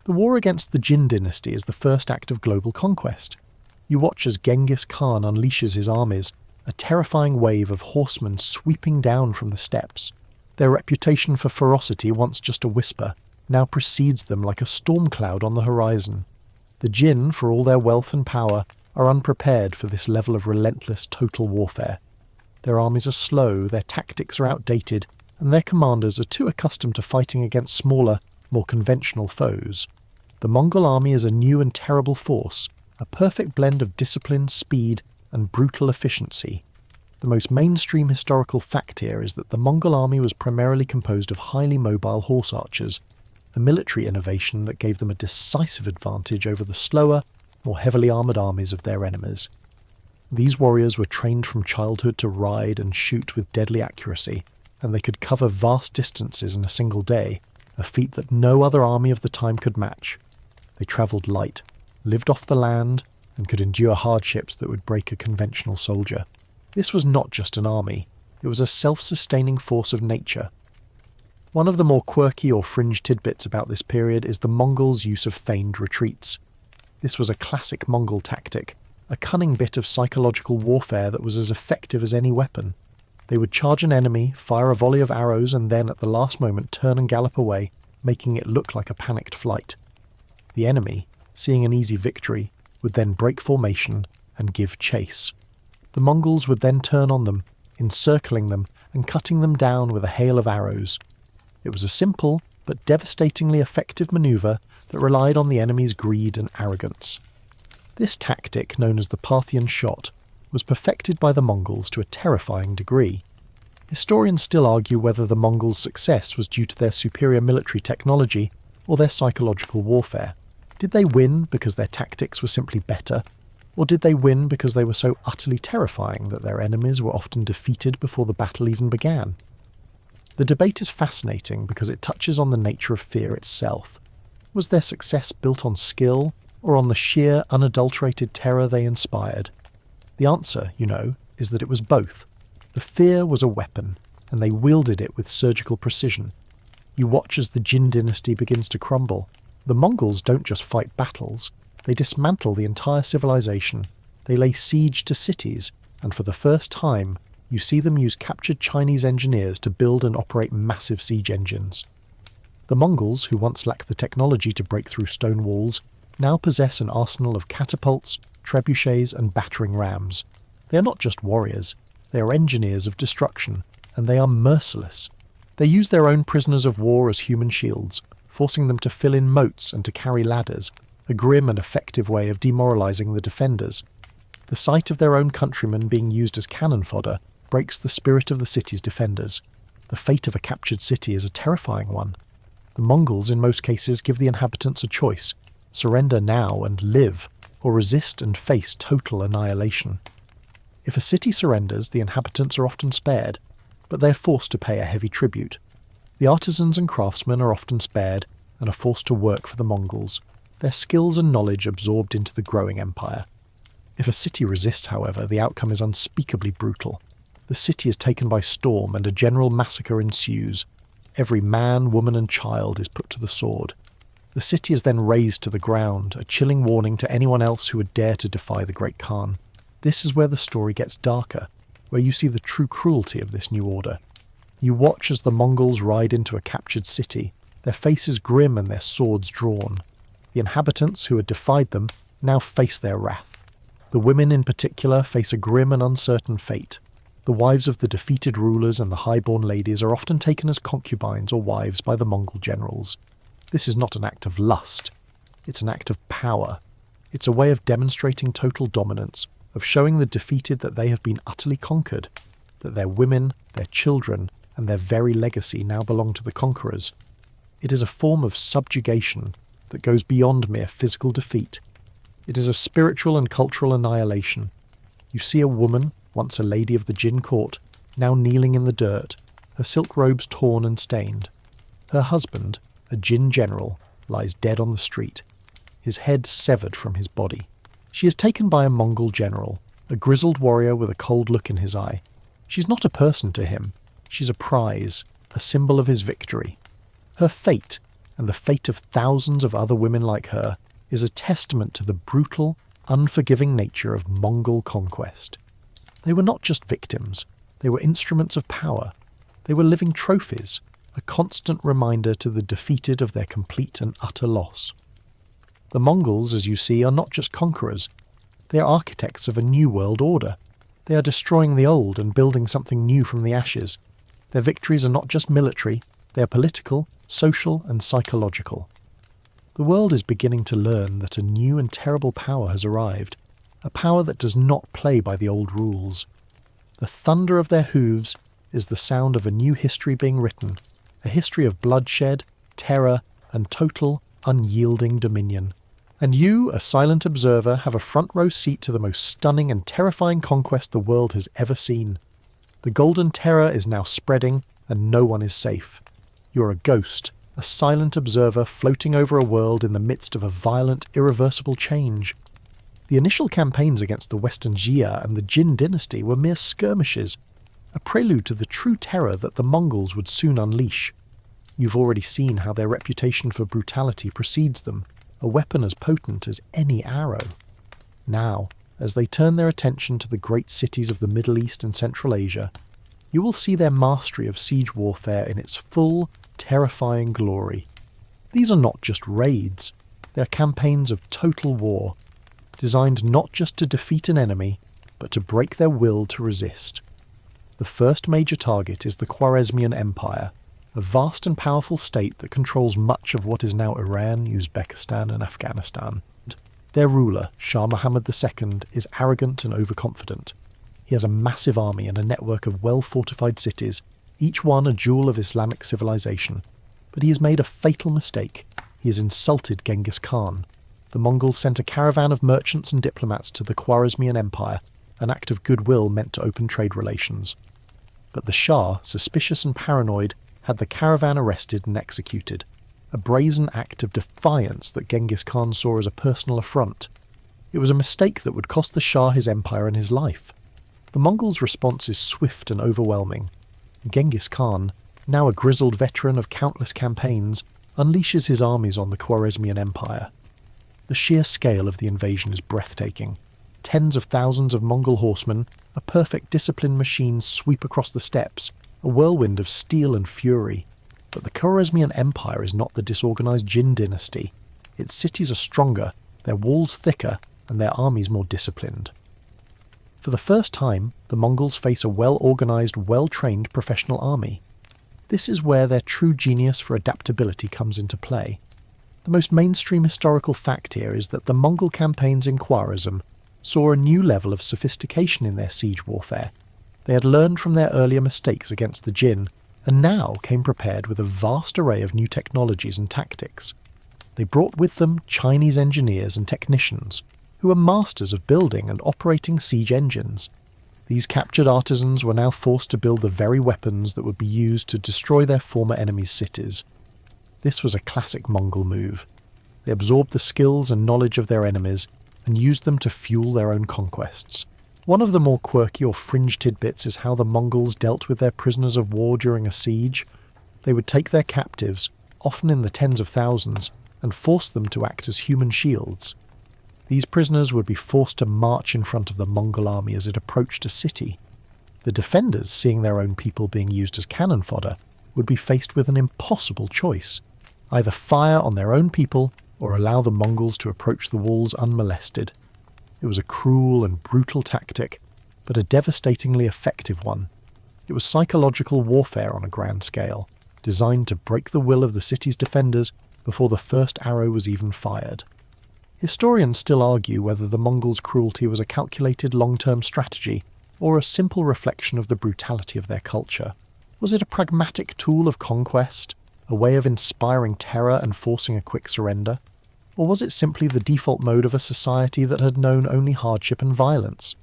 The war against the Jin dynasty is the first act of global conquest. You watch as Genghis Khan unleashes his armies, a terrifying wave of horsemen sweeping down from the steppes. Their reputation for ferocity, once just a whisper, now precedes them like a storm cloud on the horizon. The Jin, for all their wealth and power, are unprepared for this level of relentless total warfare. Their armies are slow, their tactics are outdated, and their commanders are too accustomed to fighting against smaller, more conventional foes. The Mongol army is a new and terrible force, a perfect blend of discipline, speed, and brutal efficiency. The most mainstream historical fact here is that the Mongol army was primarily composed of highly mobile horse archers, a military innovation that gave them a decisive advantage over the slower, more heavily armoured armies of their enemies. These warriors were trained from childhood to ride and shoot with deadly accuracy, and they could cover vast distances in a single day, a feat that no other army of the time could match. They travelled light, lived off the land, and could endure hardships that would break a conventional soldier. This was not just an army, it was a self-sustaining force of nature. One of the more quirky or fringe tidbits about this period is the Mongols' use of feigned retreats. This was a classic Mongol tactic, a cunning bit of psychological warfare that was as effective as any weapon. They would charge an enemy, fire a volley of arrows, and then at the last moment turn and gallop away, making it look like a panicked flight. The enemy, seeing an easy victory, would then break formation and give chase. The Mongols would then turn on them, encircling them and cutting them down with a hail of arrows. It was a simple but devastatingly effective maneuver that relied on the enemy's greed and arrogance. This tactic, known as the Parthian shot, was perfected by the Mongols to a terrifying degree. Historians still argue whether the Mongols' success was due to their superior military technology or their psychological warfare. Did they win because their tactics were simply better, or did they win because they were so utterly terrifying that their enemies were often defeated before the battle even began? The debate is fascinating because it touches on the nature of fear itself. Was their success built on skill, or on the sheer, unadulterated terror they inspired? The answer, is that it was both. The fear was a weapon, and they wielded it with surgical precision. You watch as the Jin dynasty begins to crumble. The Mongols don't just fight battles, they dismantle the entire civilization. They lay siege to cities, and for the first time, you see them use captured Chinese engineers to build and operate massive siege engines. The Mongols, who once lacked the technology to break through stone walls, now possess an arsenal of catapults, trebuchets and battering rams. They are not just warriors, they are engineers of destruction, and they are merciless. They use their own prisoners of war as human shields, forcing them to fill in moats and to carry ladders, a grim and effective way of demoralizing the defenders. The sight of their own countrymen being used as cannon fodder breaks the spirit of the city's defenders. The fate of a captured city is a terrifying one. The Mongols in most cases give the inhabitants a choice: surrender now and live, or resist and face total annihilation. If a city surrenders, the inhabitants are often spared, but they are forced to pay a heavy tribute. The artisans and craftsmen are often spared and are forced to work for the Mongols, their skills and knowledge absorbed into the growing empire. If a city resists, however, the outcome is unspeakably brutal. The city is taken by storm and a general massacre ensues. Every man, woman and child is put to the sword. The city is then razed to the ground, a chilling warning to anyone else who would dare to defy the Great Khan. This is where the story gets darker, where you see the true cruelty of this new order. You watch as the Mongols ride into a captured city, their faces grim and their swords drawn. The inhabitants who had defied them now face their wrath. The women in particular face a grim and uncertain fate. The wives of the defeated rulers and the high-born ladies are often taken as concubines or wives by the Mongol generals. This is not an act of lust. It's an act of power. It's a way of demonstrating total dominance, of showing the defeated that they have been utterly conquered, that their women, their children, and their very legacy now belong to the conquerors. It is a form of subjugation that goes beyond mere physical defeat. It is a spiritual and cultural annihilation. You see a woman, once a lady of the Jin court, now kneeling in the dirt, her silk robes torn and stained. Her husband, a Jin general, lies dead on the street, his head severed from his body. She is taken by a Mongol general, a grizzled warrior with a cold look in his eye. She's not a person to him. She's a prize, a symbol of his victory. Her fate, and the fate of thousands of other women like her, is a testament to the brutal, unforgiving nature of Mongol conquest. They were not just victims, they were instruments of power. They were living trophies, a constant reminder to the defeated of their complete and utter loss. The Mongols, as you see, are not just conquerors. They are architects of a new world order. They are destroying the old and building something new from the ashes. Their victories are not just military, they are political, social and psychological. The world is beginning to learn that a new and terrible power has arrived, a power that does not play by the old rules. The thunder of their hooves is the sound of a new history being written, a history of bloodshed, terror, and total, unyielding dominion. And you, a silent observer, have a front row seat to the most stunning and terrifying conquest the world has ever seen. The golden terror is now spreading, and no one is safe. You're a ghost, a silent observer floating over a world in the midst of a violent, irreversible change. The initial campaigns against the Western Jia and the Jin dynasty were mere skirmishes, a prelude to the true terror that the Mongols would soon unleash. You've already seen how their reputation for brutality precedes them, a weapon as potent as any arrow. Now, as they turn their attention to the great cities of the Middle East and Central Asia, you will see their mastery of siege warfare in its full, terrifying glory. These are not just raids, they are campaigns of total war, designed not just to defeat an enemy, but to break their will to resist. The first major target is the Khwarezmian Empire, a vast and powerful state that controls much of what is now Iran, Uzbekistan and Afghanistan. Their ruler, Shah Muhammad II, is arrogant and overconfident. He has a massive army and a network of well-fortified cities, each one a jewel of Islamic civilization. But he has made a fatal mistake. He has insulted Genghis Khan. The Mongols sent a caravan of merchants and diplomats to the Khwarezmian Empire, an act of goodwill meant to open trade relations. But the Shah, suspicious and paranoid, had the caravan arrested and executed, a brazen act of defiance that Genghis Khan saw as a personal affront. It was a mistake that would cost the Shah his empire and his life. The Mongols' response is swift and overwhelming. Genghis Khan, now a grizzled veteran of countless campaigns, unleashes his armies on the Khwarezmian Empire. The sheer scale of the invasion is breathtaking. Tens of thousands of Mongol horsemen, a perfect disciplined machine, sweep across the steppes, a whirlwind of steel and fury. But the Khwarezmian Empire is not the disorganized Jin dynasty. Its cities are stronger, their walls thicker, and their armies more disciplined. For the first time, the Mongols face a well-organized, well-trained professional army. This is where their true genius for adaptability comes into play. The most mainstream historical fact here is that the Mongol campaigns in Khwarezm saw a new level of sophistication in their siege warfare. They had learned from their earlier mistakes against the Jin, and now came prepared with a vast array of new technologies and tactics. They brought with them Chinese engineers and technicians, who were masters of building and operating siege engines. These captured artisans were now forced to build the very weapons that would be used to destroy their former enemies' cities. This was a classic Mongol move. They absorbed the skills and knowledge of their enemies and used them to fuel their own conquests. One of the more quirky or fringe tidbits is how the Mongols dealt with their prisoners of war during a siege. They would take their captives, often in the tens of thousands, and force them to act as human shields. These prisoners would be forced to march in front of the Mongol army as it approached a city. The defenders, seeing their own people being used as cannon fodder, would be faced with an impossible choice: either fire on their own people or allow the Mongols to approach the walls unmolested. It was a cruel and brutal tactic, but a devastatingly effective one. It was psychological warfare on a grand scale, designed to break the will of the city's defenders before the first arrow was even fired. Historians still argue whether the Mongols' cruelty was a calculated long-term strategy or a simple reflection of the brutality of their culture. Was it a pragmatic tool of conquest, a way of inspiring terror and forcing a quick surrender? Or was it simply the default mode of a society that had known only hardship and violence?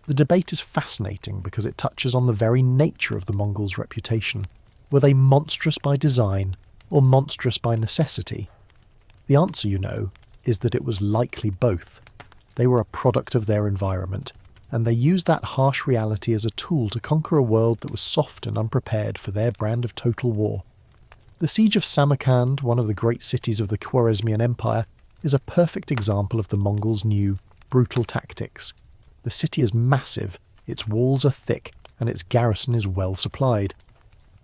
The debate is fascinating because it touches on the very nature of the Mongols' reputation. Were they monstrous by design or monstrous by necessity? The answer, is that it was likely both. They were a product of their environment, and they used that harsh reality as a tool to conquer a world that was soft and unprepared for their brand of total war. The siege of Samarkand, one of the great cities of the Khwarezmian Empire, is a perfect example of the Mongols' new, brutal tactics. The city is massive, its walls are thick, and its garrison is well supplied.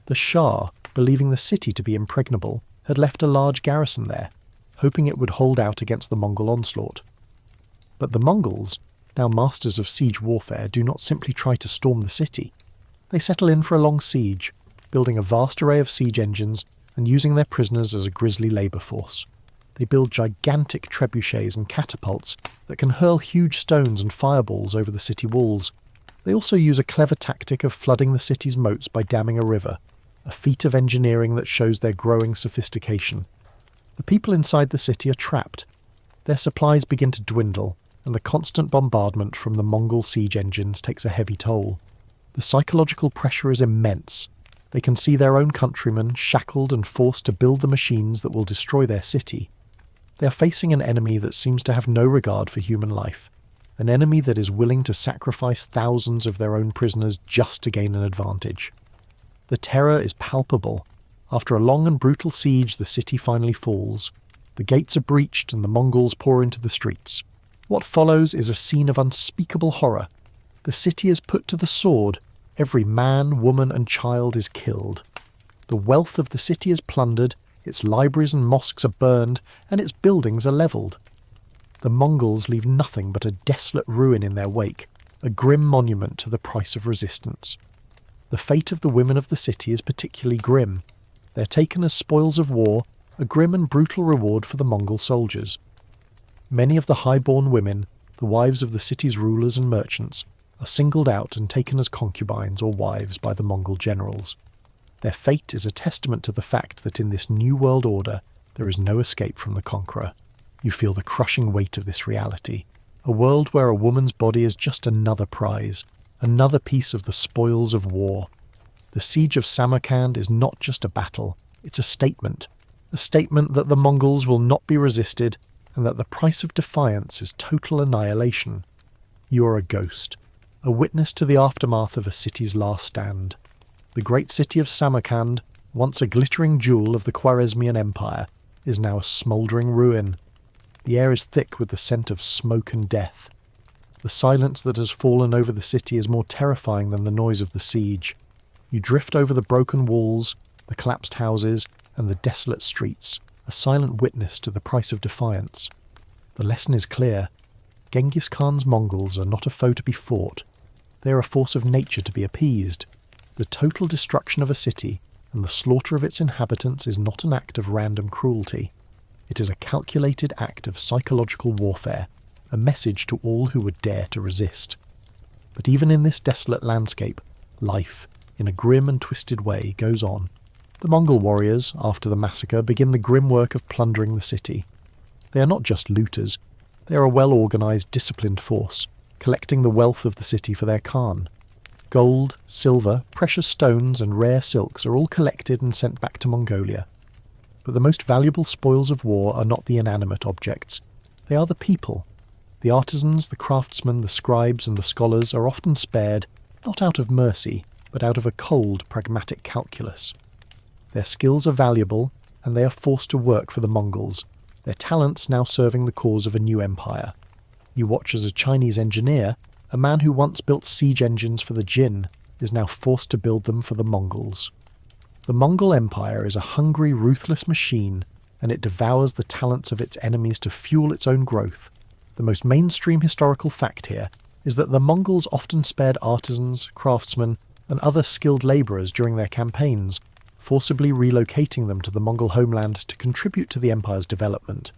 The Shah, believing the city to be impregnable, had left a large garrison there, hoping it would hold out against the Mongol onslaught. But the Mongols, now masters of siege warfare, do not simply try to storm the city. They settle in for a long siege, building a vast array of siege engines and using their prisoners as a grisly labour force. They build gigantic trebuchets and catapults that can hurl huge stones and fireballs over the city walls. They also use a clever tactic of flooding the city's moats by damming a river, a feat of engineering that shows their growing sophistication. The people inside the city are trapped. Their supplies begin to dwindle, and the constant bombardment from the Mongol siege engines takes a heavy toll. The psychological pressure is immense. They can see their own countrymen shackled and forced to build the machines that will destroy their city. They are facing an enemy that seems to have no regard for human life, an enemy that is willing to sacrifice thousands of their own prisoners just to gain an advantage. The terror is palpable. After a long and brutal siege, the city finally falls. The gates are breached and the Mongols pour into the streets. What follows is a scene of unspeakable horror. The city is put to the sword, Every man, woman and child is killed. The wealth of the city is plundered, its libraries and mosques are burned, and its buildings are levelled. The Mongols leave nothing but a desolate ruin in their wake, a grim monument to the price of resistance. The fate of the women of the city is particularly grim. They're taken as spoils of war, a grim and brutal reward for the Mongol soldiers. Many of the high-born women, the wives of the city's rulers and merchants, are singled out and taken as concubines or wives by the Mongol generals. Their fate is a testament to the fact that in this new world order there is no escape from the conqueror. You feel the crushing weight of this reality, a world where a woman's body is just another prize, another piece of the spoils of war. The siege of Samarkand is not just a battle, it's a statement that the Mongols will not be resisted and that the price of defiance is total annihilation. You are a ghost, a witness to the aftermath of a city's last stand. The great city of Samarkand, once a glittering jewel of the Khwarezmian Empire, is now a smouldering ruin. The air is thick with the scent of smoke and death. The silence that has fallen over the city is more terrifying than the noise of the siege. You drift over the broken walls, the collapsed houses, and the desolate streets, a silent witness to the price of defiance. The lesson is clear. Genghis Khan's Mongols are not a foe to be fought. They are a force of nature to be appeased. The total destruction of a city and the slaughter of its inhabitants is not an act of random cruelty. It is a calculated act of psychological warfare, a message to all who would dare to resist. But even in this desolate landscape, life, in a grim and twisted way, goes on. The Mongol warriors, after the massacre, begin the grim work of plundering the city. They are not just looters, they are a well-organised, disciplined force, collecting the wealth of the city for their Khan. Gold, silver, precious stones and rare silks are all collected and sent back to Mongolia. But the most valuable spoils of war are not the inanimate objects. They are the people. The artisans, the craftsmen, the scribes and the scholars are often spared, not out of mercy, but out of a cold, pragmatic calculus. Their skills are valuable, and they are forced to work for the Mongols, their talents now serving the cause of a new empire. You watch as a Chinese engineer, a man who once built siege engines for the Jin, is now forced to build them for the Mongols. The Mongol Empire is a hungry, ruthless machine, and it devours the talents of its enemies to fuel its own growth. The most mainstream historical fact here is that the Mongols often spared artisans, craftsmen, and other skilled labourers during their campaigns, forcibly relocating them to the Mongol homeland to contribute to the empire's development.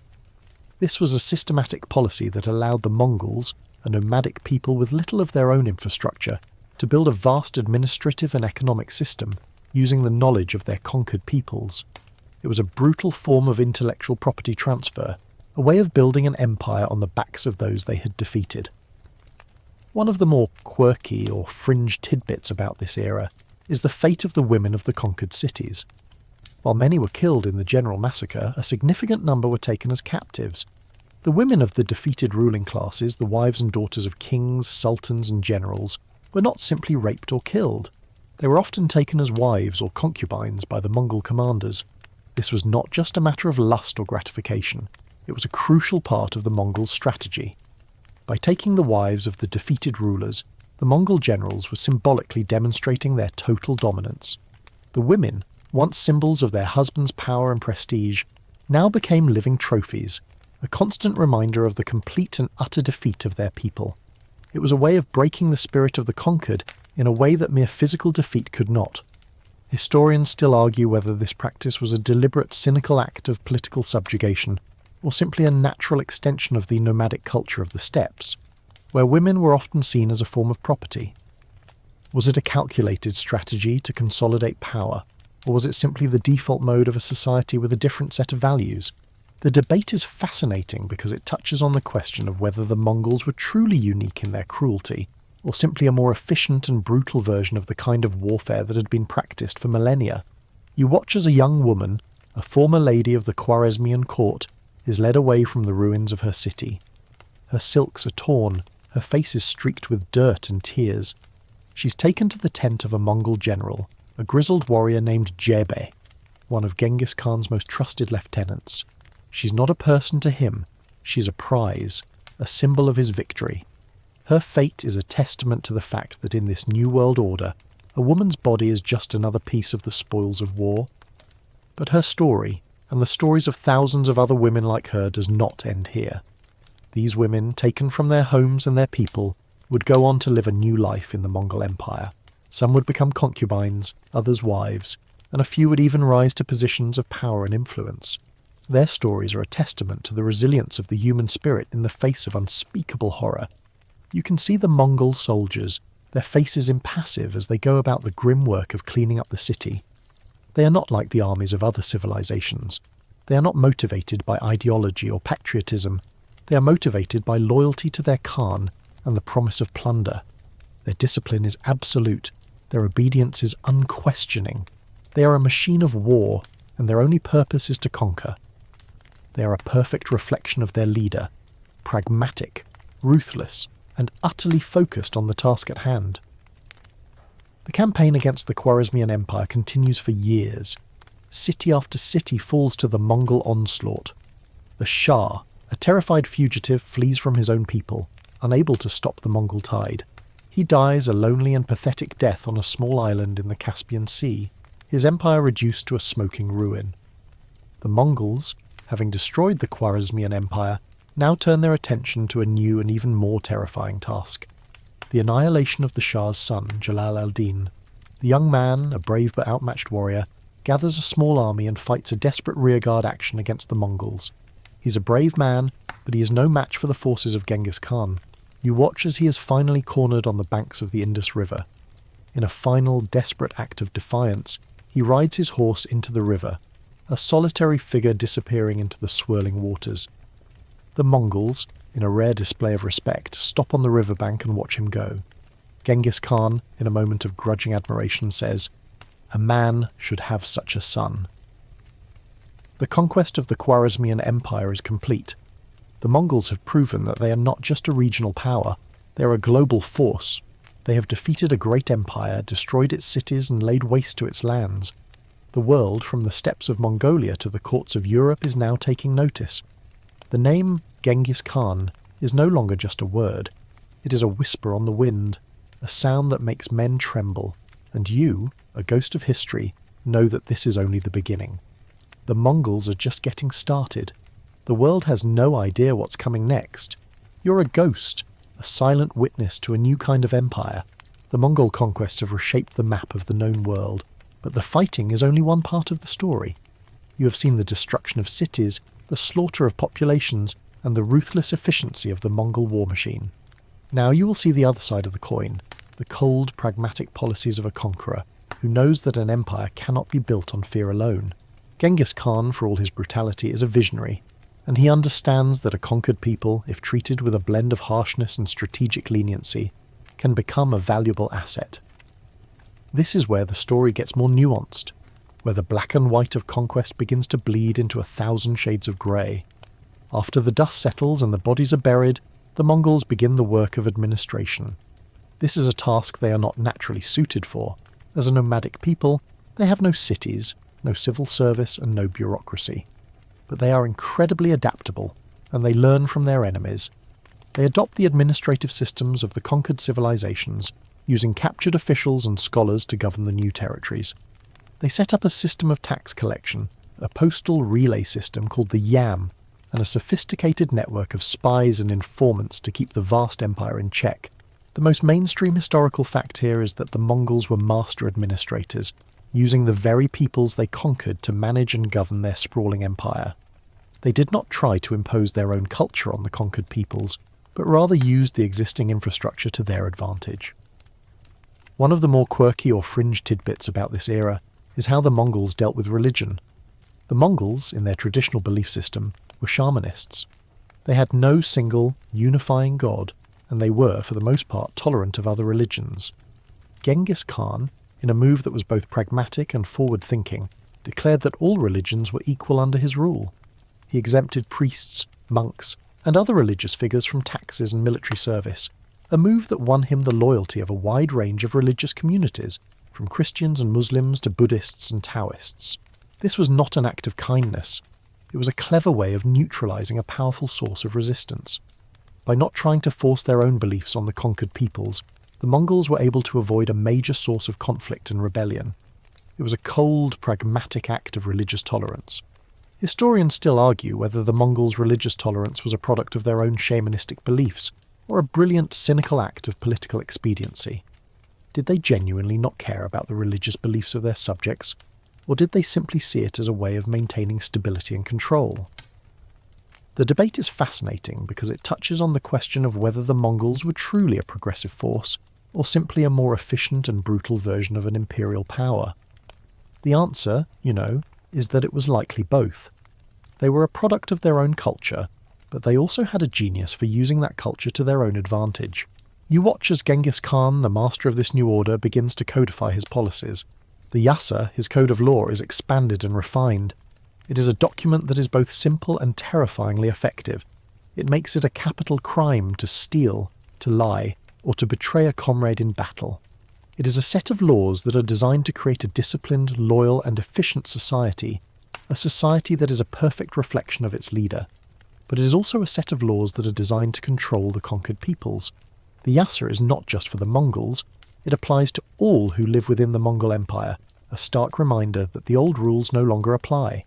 This was a systematic policy that allowed the Mongols, a nomadic people with little of their own infrastructure, to build a vast administrative and economic system using the knowledge of their conquered peoples. It was a brutal form of intellectual property transfer, a way of building an empire on the backs of those they had defeated. One of the more quirky or fringe tidbits about this era is the fate of the women of the conquered cities. While many were killed in the general massacre, a significant number were taken as captives. The women of the defeated ruling classes, the wives and daughters of kings, sultans and generals, were not simply raped or killed. They were often taken as wives or concubines by the Mongol commanders. This was not just a matter of lust or gratification, it was a crucial part of the Mongol strategy. By taking the wives of the defeated rulers, the Mongol generals were symbolically demonstrating their total dominance. The women, once symbols of their husbands' power and prestige, now became living trophies, a constant reminder of the complete and utter defeat of their people. It was a way of breaking the spirit of the conquered in a way that mere physical defeat could not. Historians still argue whether this practice was a deliberate, cynical act of political subjugation, or simply a natural extension of the nomadic culture of the steppes, where women were often seen as a form of property. Was it a calculated strategy to consolidate power, or was it simply the default mode of a society with a different set of values? The debate is fascinating because it touches on the question of whether the Mongols were truly unique in their cruelty, or simply a more efficient and brutal version of the kind of warfare that had been practiced for millennia. You watch as a young woman, a former lady of the Khwarezmian court, is led away from the ruins of her city. Her silks are torn, her face is streaked with dirt and tears. She's taken to the tent of a Mongol general, a grizzled warrior named Jebe, one of Genghis Khan's most trusted lieutenants. She's not a person to him, she's a prize, a symbol of his victory. Her fate is a testament to the fact that in this new world order, a woman's body is just another piece of the spoils of war. But her story, and the stories of thousands of other women like her, does not end here. These women, taken from their homes and their people, would go on to live a new life in the Mongol Empire. Some would become concubines, others wives, and a few would even rise to positions of power and influence. Their stories are a testament to the resilience of the human spirit in the face of unspeakable horror. You can see the Mongol soldiers, their faces impassive as they go about the grim work of cleaning up the city. They are not like the armies of other civilizations. They are not motivated by ideology or patriotism. They are motivated by loyalty to their Khan and the promise of plunder. Their discipline is absolute. Their obedience is unquestioning. They are a machine of war, and their only purpose is to conquer. They are a perfect reflection of their leader, pragmatic, ruthless, and utterly focused on the task at hand. The campaign against the Khwarezmian Empire continues for years. City after city falls to the Mongol onslaught. The Shah, a terrified fugitive, flees from his own people, unable to stop the Mongol tide. He dies a lonely and pathetic death on a small island in the Caspian Sea, his empire reduced to a smoking ruin. The Mongols, having destroyed the Khwarezmian Empire, now turn their attention to a new and even more terrifying task: the annihilation of the Shah's son, Jalal al-Din. The young man, a brave but outmatched warrior, gathers a small army and fights a desperate rearguard action against the Mongols. He's a brave man, but he is no match for the forces of Genghis Khan. You watch as he is finally cornered on the banks of the Indus River. In a final, desperate act of defiance, he rides his horse into the river, a solitary figure disappearing into the swirling waters. The Mongols, in a rare display of respect, stop on the riverbank and watch him go. Genghis Khan, in a moment of grudging admiration, says, "A man should have such a son." The conquest of the Khwarezmian Empire is complete. The Mongols have proven that they are not just a regional power, they are a global force. They have defeated a great empire, destroyed its cities and laid waste to its lands. The world, from the steppes of Mongolia to the courts of Europe, is now taking notice. The name Genghis Khan is no longer just a word. It is a whisper on the wind, a sound that makes men tremble, and you, a ghost of history, know that this is only the beginning. The Mongols are just getting started. The world has no idea what's coming next. You're a ghost, a silent witness to a new kind of empire. The Mongol conquests have reshaped the map of the known world, but the fighting is only one part of the story. You have seen the destruction of cities, the slaughter of populations, and the ruthless efficiency of the Mongol war machine. Now you will see the other side of the coin, the cold, pragmatic policies of a conqueror, who knows that an empire cannot be built on fear alone. Genghis Khan, for all his brutality, is a visionary, and he understands that a conquered people, if treated with a blend of harshness and strategic leniency, can become a valuable asset. This is where the story gets more nuanced, where the black and white of conquest begins to bleed into 1,000 shades of grey. After the dust settles and the bodies are buried, the Mongols begin the work of administration. This is a task they are not naturally suited for. As a nomadic people, they have no cities, no civil service, and no bureaucracy. But they are incredibly adaptable, and they learn from their enemies. They adopt the administrative systems of the conquered civilizations, using captured officials and scholars to govern the new territories. They set up a system of tax collection, a postal relay system called the Yam, and a sophisticated network of spies and informants to keep the vast empire in check. The most mainstream historical fact here is that the Mongols were master administrators, using the very peoples they conquered to manage and govern their sprawling empire. They did not try to impose their own culture on the conquered peoples, but rather used the existing infrastructure to their advantage. One of the more quirky or fringe tidbits about this era is how the Mongols dealt with religion. The Mongols, in their traditional belief system, were shamanists. They had no single, unifying god, and they were, for the most part, tolerant of other religions. Genghis Khan, in a move that was both pragmatic and forward-thinking, declared that all religions were equal under his rule. He exempted priests, monks, and other religious figures from taxes and military service, a move that won him the loyalty of a wide range of religious communities, from Christians and Muslims to Buddhists and Taoists. This was not an act of kindness. It was a clever way of neutralizing a powerful source of resistance. By not trying to force their own beliefs on the conquered peoples, the Mongols were able to avoid a major source of conflict and rebellion. It was a cold, pragmatic act of religious tolerance. Historians still argue whether the Mongols' religious tolerance was a product of their own shamanistic beliefs or a brilliant, cynical act of political expediency. Did they genuinely not care about the religious beliefs of their subjects, or did they simply see it as a way of maintaining stability and control? The debate is fascinating because it touches on the question of whether the Mongols were truly a progressive force, or simply a more efficient and brutal version of an imperial power. The answer, is that it was likely both. They were a product of their own culture, but they also had a genius for using that culture to their own advantage. You watch as Genghis Khan, the master of this new order, begins to codify his policies. The Yasa, his code of law, is expanded and refined. It is a document that is both simple and terrifyingly effective. It makes it a capital crime to steal, to lie, or to betray a comrade in battle. It is a set of laws that are designed to create a disciplined, loyal, and efficient society, a society that is a perfect reflection of its leader. But it is also a set of laws that are designed to control the conquered peoples. The Yasa is not just for the Mongols, it applies to all who live within the Mongol Empire, a stark reminder that the old rules no longer apply.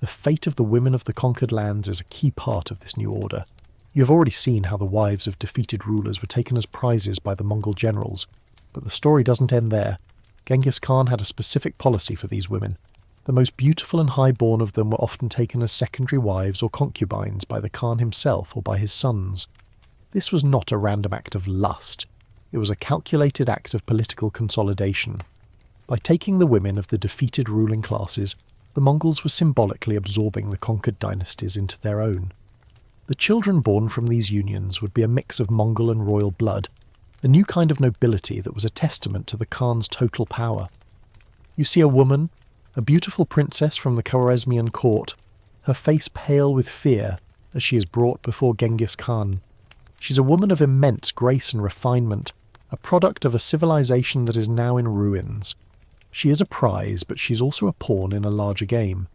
The fate of the women of the conquered lands is a key part of this new order. You have already seen how the wives of defeated rulers were taken as prizes by the Mongol generals, but the story doesn't end there. Genghis Khan had a specific policy for these women. The most beautiful and high-born of them were often taken as secondary wives or concubines by the Khan himself or by his sons. This was not a random act of lust. It was a calculated act of political consolidation. By taking the women of the defeated ruling classes, the Mongols were symbolically absorbing the conquered dynasties into their own. The children born from these unions would be a mix of Mongol and royal blood, a new kind of nobility that was a testament to the Khan's total power. You see a woman, a beautiful princess from the Khwarezmian court, her face pale with fear as she is brought before Genghis Khan. She's a woman of immense grace and refinement, a product of a civilization that is now in ruins. She is a prize, but she's also a pawn in a larger game.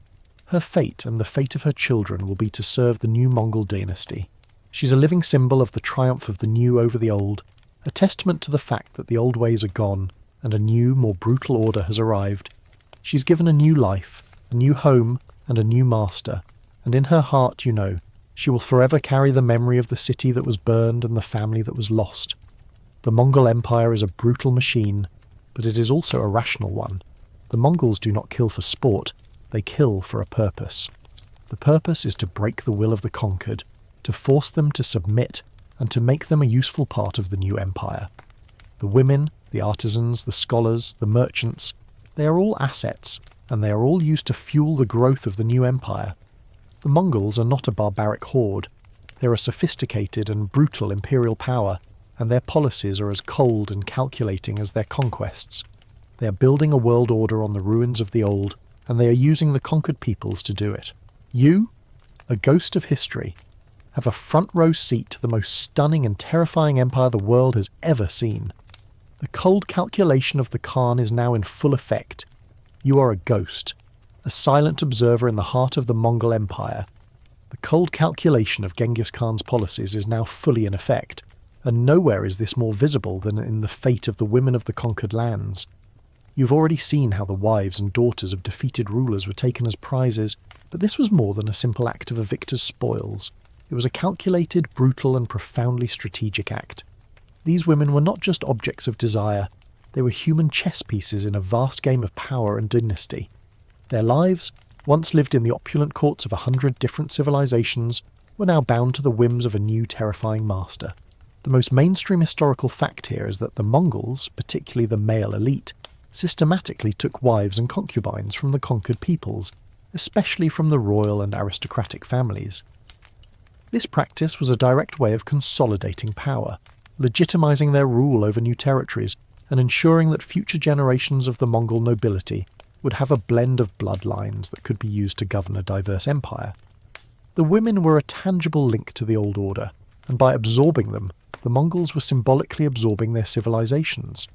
Her fate and the fate of her children will be to serve the new Mongol dynasty. She's a living symbol of the triumph of the new over the old, a testament to the fact that the old ways are gone and a new, more brutal order has arrived. She's given a new life, a new home, and a new master, and in her heart, she will forever carry the memory of the city that was burned and the family that was lost. The Mongol Empire is a brutal machine, but it is also a rational one. The Mongols do not kill for sport, they kill for a purpose. The purpose is to break the will of the conquered, to force them to submit, and to make them a useful part of the new empire. The women, the artisans, the scholars, the merchants, they are all assets, and they are all used to fuel the growth of the new empire. The Mongols are not a barbaric horde. They are a sophisticated and brutal imperial power, and their policies are as cold and calculating as their conquests. They are building a world order on the ruins of the old, and they are using the conquered peoples to do it. You, a ghost of history, have a front-row seat to the most stunning and terrifying empire the world has ever seen. The cold calculation of the Khan is now in full effect. You are a ghost, a silent observer in the heart of the Mongol Empire. The cold calculation of Genghis Khan's policies is now fully in effect, and nowhere is this more visible than in the fate of the women of the conquered lands. You've already seen how the wives and daughters of defeated rulers were taken as prizes, but this was more than a simple act of a victor's spoils. It was a calculated, brutal, and profoundly strategic act. These women were not just objects of desire, they were human chess pieces in a vast game of power and dynasty. Their lives, once lived in the opulent courts of 100 different civilizations, were now bound to the whims of a new terrifying master. The most mainstream historical fact here is that the Mongols, particularly the male elite, systematically took wives and concubines from the conquered peoples, especially from the royal and aristocratic families. This practice was a direct way of consolidating power, legitimizing their rule over new territories, and ensuring that future generations of the Mongol nobility would have a blend of bloodlines that could be used to govern a diverse empire. The women were a tangible link to the old order, and by absorbing them, the Mongols were symbolically absorbing their civilizations.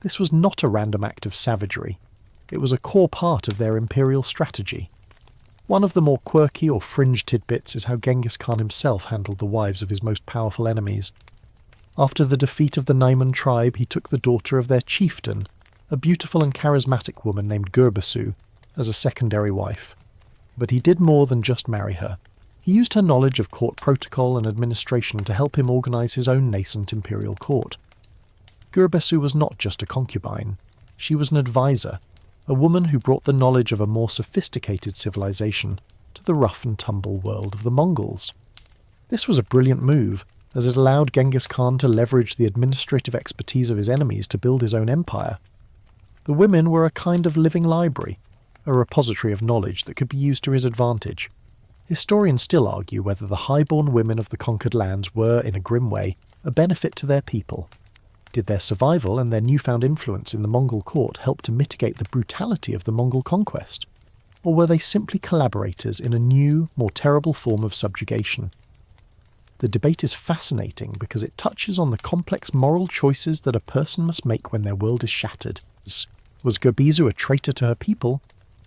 This was not a random act of savagery. It was a core part of their imperial strategy. One of the more quirky or fringe tidbits is how Genghis Khan himself handled the wives of his most powerful enemies. After the defeat of the Naiman tribe, he took the daughter of their chieftain, a beautiful and charismatic woman named Gurbasu, as a secondary wife. But he did more than just marry her. He used her knowledge of court protocol and administration to help him organize his own nascent imperial court. Gurbasu was not just a concubine. She was an advisor, a woman who brought the knowledge of a more sophisticated civilization to the rough-and-tumble world of the Mongols. This was a brilliant move, as it allowed Genghis Khan to leverage the administrative expertise of his enemies to build his own empire. The women were a kind of living library, a repository of knowledge that could be used to his advantage. Historians still argue whether the high-born women of the conquered lands were, in a grim way, a benefit to their people. Did their survival and their newfound influence in the Mongol court help to mitigate the brutality of the Mongol conquest? Or were they simply collaborators in a new, more terrible form of subjugation? The debate is fascinating because it touches on the complex moral choices that a person must make when their world is shattered. Was Gurbazu a traitor to her people,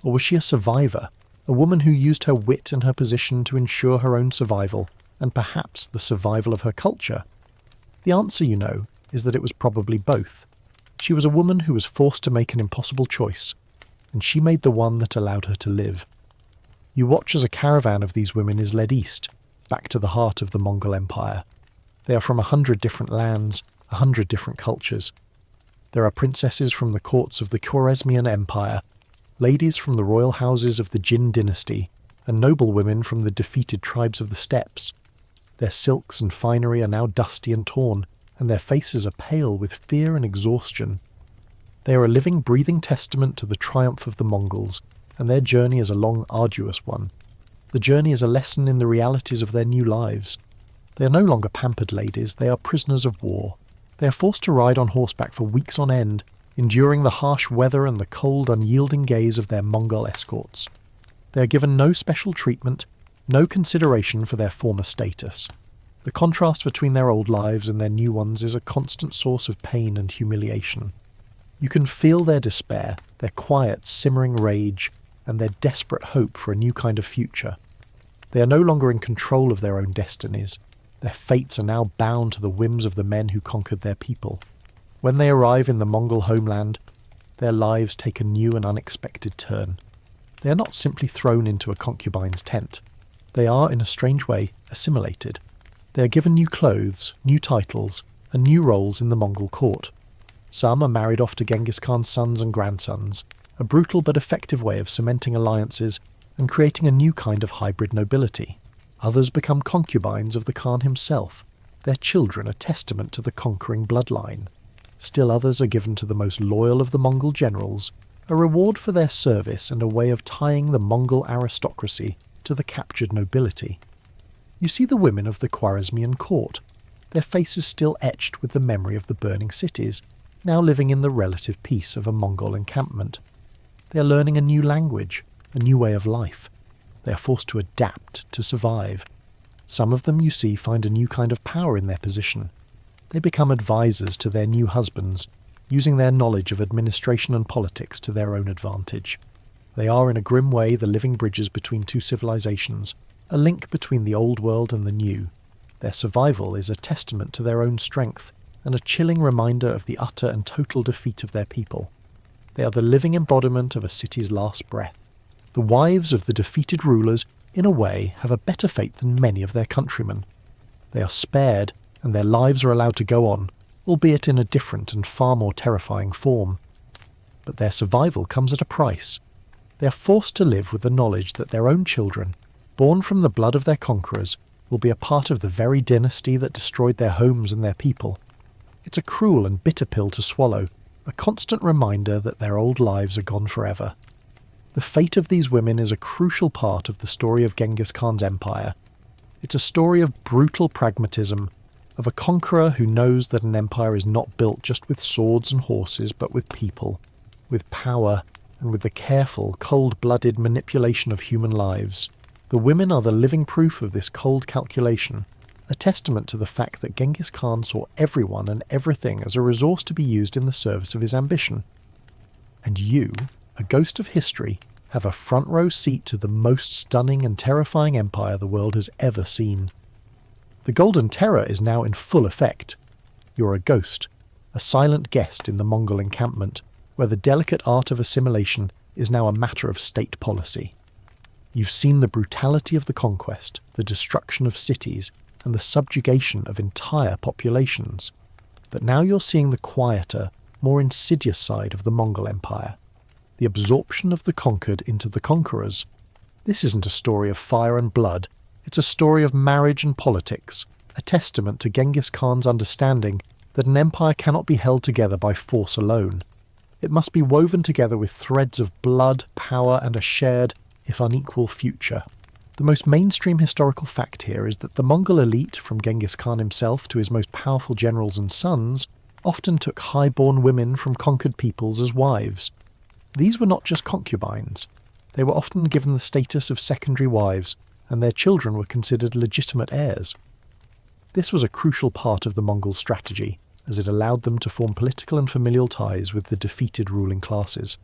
or was she a survivor, a woman who used her wit and her position to ensure her own survival, and perhaps the survival of her culture? The answer, is that it was probably both. She was a woman who was forced to make an impossible choice, and she made the one that allowed her to live. You watch as a caravan of these women is led east, back to the heart of the Mongol Empire. They are from 100 different lands, 100 different cultures. There are princesses from the courts of the Khwarezmian Empire, ladies from the royal houses of the Jin dynasty, and noblewomen from the defeated tribes of the steppes. Their silks and finery are now dusty and torn, and their faces are pale with fear and exhaustion. They are a living, breathing testament to the triumph of the Mongols, and their journey is a long, arduous one. The journey is a lesson in the realities of their new lives. They are no longer pampered ladies, they are prisoners of war. They are forced to ride on horseback for weeks on end, enduring the harsh weather and the cold, unyielding gaze of their Mongol escorts. They are given no special treatment, no consideration for their former status. The contrast between their old lives and their new ones is a constant source of pain and humiliation. You can feel their despair, their quiet, simmering rage, and their desperate hope for a new kind of future. They are no longer in control of their own destinies. Their fates are now bound to the whims of the men who conquered their people. When they arrive in the Mongol homeland, their lives take a new and unexpected turn. They are not simply thrown into a concubine's tent. They are, in a strange way, assimilated. They are given new clothes, new titles, and new roles in the Mongol court. Some are married off to Genghis Khan's sons and grandsons, a brutal but effective way of cementing alliances and creating a new kind of hybrid nobility. Others become concubines of the Khan himself, their children a testament to the conquering bloodline. Still others are given to the most loyal of the Mongol generals, a reward for their service and a way of tying the Mongol aristocracy to the captured nobility. You see the women of the Khwarezmian court, their faces still etched with the memory of the burning cities, now living in the relative peace of a Mongol encampment. They are learning a new language, a new way of life. They are forced to adapt, to survive. Some of them, you see, find a new kind of power in their position. They become advisors to their new husbands, using their knowledge of administration and politics to their own advantage. They are, in a grim way, the living bridges between two civilizations, a link between the old world and the new. Their survival is a testament to their own strength, and a chilling reminder of the utter and total defeat of their people. They are the living embodiment of a city's last breath. The wives of the defeated rulers, in a way, have a better fate than many of their countrymen. They are spared, and their lives are allowed to go on, albeit in a different and far more terrifying form. But their survival comes at a price. They are forced to live with the knowledge that their own children, born from the blood of their conquerors, will be a part of the very dynasty that destroyed their homes and their people. It's a cruel and bitter pill to swallow, a constant reminder that their old lives are gone forever. The fate of these women is a crucial part of the story of Genghis Khan's empire. It's a story of brutal pragmatism, of a conqueror who knows that an empire is not built just with swords and horses, but with people, with power, and with the careful, cold-blooded manipulation of human lives. The women are the living proof of this cold calculation, a testament to the fact that Genghis Khan saw everyone and everything as a resource to be used in the service of his ambition. And you, a ghost of history, have a front-row seat to the most stunning and terrifying empire the world has ever seen. The Golden Terror is now in full effect. You're a ghost, a silent guest in the Mongol encampment, where the delicate art of assimilation is now a matter of state policy. You've seen the brutality of the conquest, the destruction of cities, and the subjugation of entire populations. But now you're seeing the quieter, more insidious side of the Mongol Empire, the absorption of the conquered into the conquerors. This isn't a story of fire and blood, it's a story of marriage and politics, a testament to Genghis Khan's understanding that an empire cannot be held together by force alone. It must be woven together with threads of blood, power, and a shared, if unequal, future. The most mainstream historical fact here is that the Mongol elite, from Genghis Khan himself to his most powerful generals and sons, often took high-born women from conquered peoples as wives. These were not just concubines. They were often given the status of secondary wives, and their children were considered legitimate heirs. This was a crucial part of the Mongol strategy, as it allowed them to form political and familial ties with the defeated ruling classes.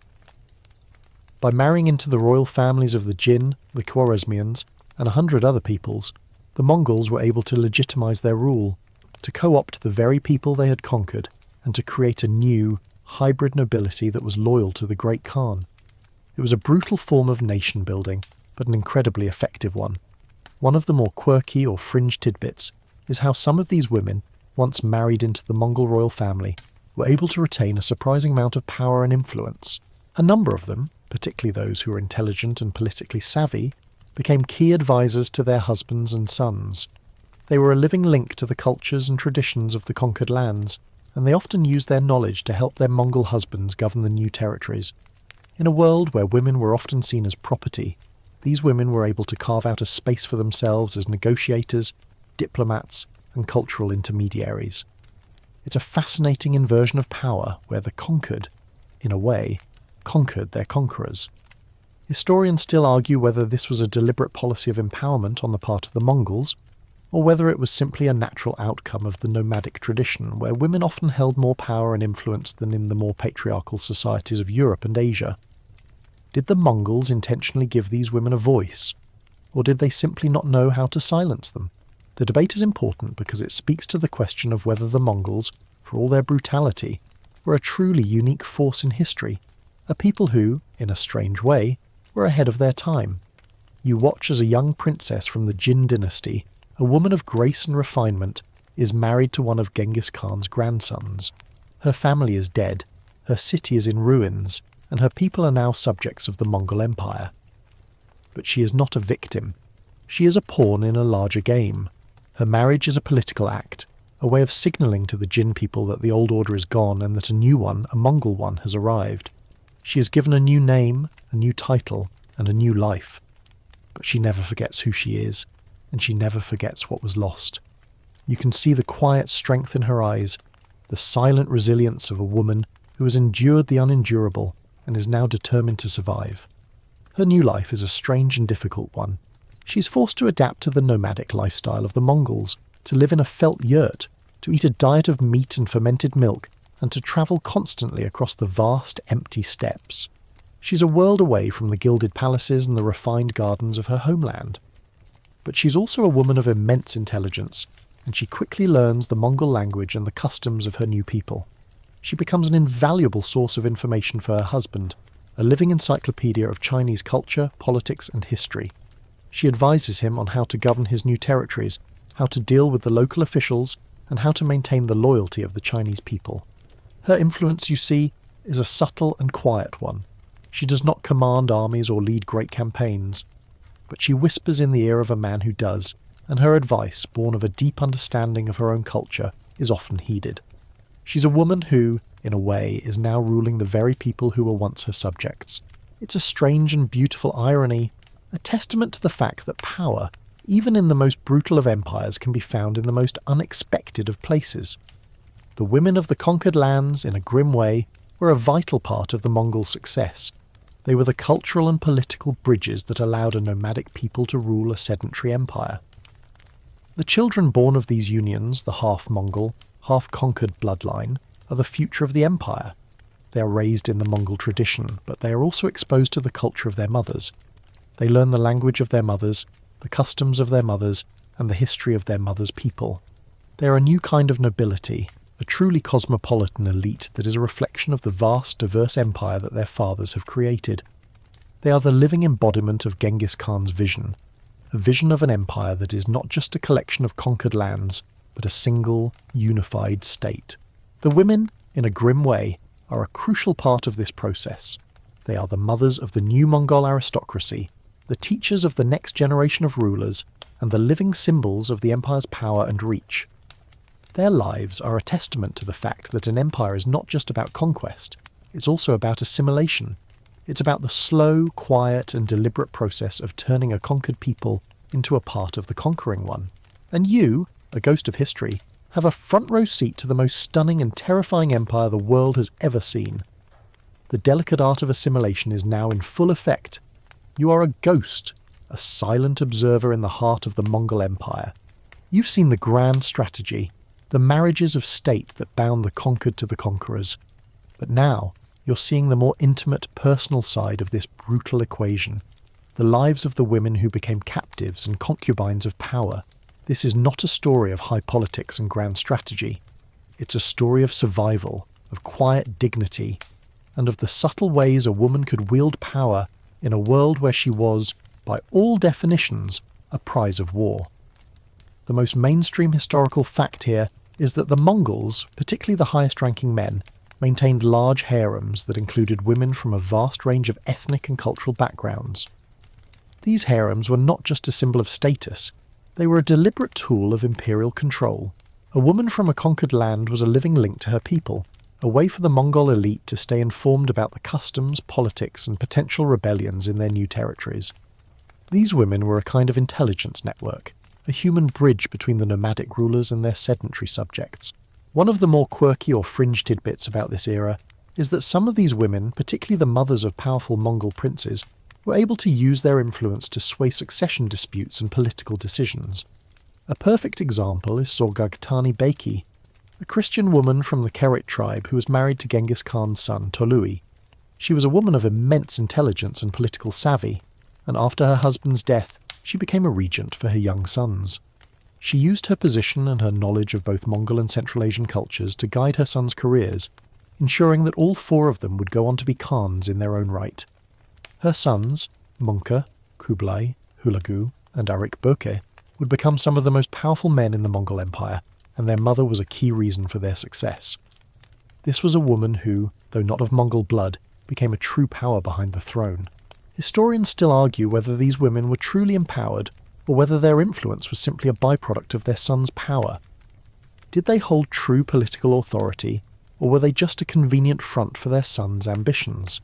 By marrying into the royal families of the Jin, the Khwarezmians, and 100 other peoples, the Mongols were able to legitimize their rule, to co-opt the very people they had conquered, and to create a new, hybrid nobility that was loyal to the great Khan. It was a brutal form of nation-building, but an incredibly effective one. One of the more quirky or fringe tidbits is how some of these women, once married into the Mongol royal family, were able to retain a surprising amount of power and influence. A number of them, particularly those who were intelligent and politically savvy, became key advisors to their husbands and sons. They were a living link to the cultures and traditions of the conquered lands, and they often used their knowledge to help their Mongol husbands govern the new territories. In a world where women were often seen as property, these women were able to carve out a space for themselves as negotiators, diplomats, and cultural intermediaries. It's a fascinating inversion of power where the conquered, in a way, conquered their conquerors. Historians still argue whether this was a deliberate policy of empowerment on the part of the Mongols, or whether it was simply a natural outcome of the nomadic tradition, where women often held more power and influence than in the more patriarchal societies of Europe and Asia. Did the Mongols intentionally give these women a voice, or did they simply not know how to silence them? The debate is important because it speaks to the question of whether the Mongols, for all their brutality, were a truly unique force in history, a people who, in a strange way, were ahead of their time. You watch as a young princess from the Jin dynasty, a woman of grace and refinement, is married to one of Genghis Khan's grandsons. Her family is dead, her city is in ruins, and her people are now subjects of the Mongol Empire. But she is not a victim. She is a pawn in a larger game. Her marriage is a political act, a way of signalling to the Jin people that the old order is gone and that a new one, a Mongol one, has arrived. She is given a new name, a new title, and a new life. But she never forgets who she is, and she never forgets what was lost. You can see the quiet strength in her eyes, the silent resilience of a woman who has endured the unendurable and is now determined to survive. Her new life is a strange and difficult one. She's forced to adapt to the nomadic lifestyle of the Mongols, to live in a felt yurt, to eat a diet of meat and fermented milk, and to travel constantly across the vast, empty steppes. She's a world away from the gilded palaces and the refined gardens of her homeland. But she's also a woman of immense intelligence, and she quickly learns the Mongol language and the customs of her new people. She becomes an invaluable source of information for her husband, a living encyclopedia of Chinese culture, politics, and history. She advises him on how to govern his new territories, how to deal with the local officials, and how to maintain the loyalty of the Chinese people. Her influence, you see, is a subtle and quiet one. She does not command armies or lead great campaigns, but she whispers in the ear of a man who does, and her advice, born of a deep understanding of her own culture, is often heeded. She's a woman who, in a way, is now ruling the very people who were once her subjects. It's a strange and beautiful irony, a testament to the fact that power, even in the most brutal of empires, can be found in the most unexpected of places. The women of the conquered lands, in a grim way, were a vital part of the Mongol success. They were the cultural and political bridges that allowed a nomadic people to rule a sedentary empire. The children born of these unions, the half-Mongol, half-conquered bloodline, are the future of the empire. They are raised in the Mongol tradition, but they are also exposed to the culture of their mothers. They learn the language of their mothers, the customs of their mothers, and the history of their mothers' people. They are a new kind of nobility, a truly cosmopolitan elite that is a reflection of the vast, diverse empire that their fathers have created. They are the living embodiment of Genghis Khan's vision, a vision of an empire that is not just a collection of conquered lands, but a single, unified state. The women, in a grim way, are a crucial part of this process. They are the mothers of the new Mongol aristocracy, the teachers of the next generation of rulers, and the living symbols of the empire's power and reach. Their lives are a testament to the fact that an empire is not just about conquest, it's also about assimilation. It's about the slow, quiet, and deliberate process of turning a conquered people into a part of the conquering one. And you, a ghost of history, have a front row seat to the most stunning and terrifying empire the world has ever seen. The delicate art of assimilation is now in full effect. You are a ghost, a silent observer in the heart of the Mongol Empire. You've seen the grand strategy, the marriages of state that bound the conquered to the conquerors. But now, you're seeing the more intimate, personal side of this brutal equation, the lives of the women who became captives and concubines of power. This is not a story of high politics and grand strategy. It's a story of survival, of quiet dignity, and of the subtle ways a woman could wield power in a world where she was, by all definitions, a prize of war. The most mainstream historical fact here is that the Mongols, particularly the highest-ranking men, maintained large harems that included women from a vast range of ethnic and cultural backgrounds. These harems were not just a symbol of status, they were a deliberate tool of imperial control. A woman from a conquered land was a living link to her people, a way for the Mongol elite to stay informed about the customs, politics, and potential rebellions in their new territories. These women were a kind of intelligence network, a human bridge between the nomadic rulers and their sedentary subjects. One of the more quirky or fringe tidbits about this era is that some of these women, particularly the mothers of powerful Mongol princes, were able to use their influence to sway succession disputes and political decisions. A perfect example is Sorghaghtani Beki, a Christian woman from the Kerit tribe who was married to Genghis Khan's son Tolui. She was a woman of immense intelligence and political savvy, and after her husband's death, she became a regent for her young sons. She used her position and her knowledge of both Mongol and Central Asian cultures to guide her sons' careers, ensuring that all four of them would go on to be Khans in their own right. Her sons, Mungke, Kublai, Hulagu, and Arik Böke, would become some of the most powerful men in the Mongol Empire, and their mother was a key reason for their success. This was a woman who, though not of Mongol blood, became a true power behind the throne. Historians still argue whether these women were truly empowered, or whether their influence was simply a byproduct of their sons' power. Did they hold true political authority, or were they just a convenient front for their sons' ambitions?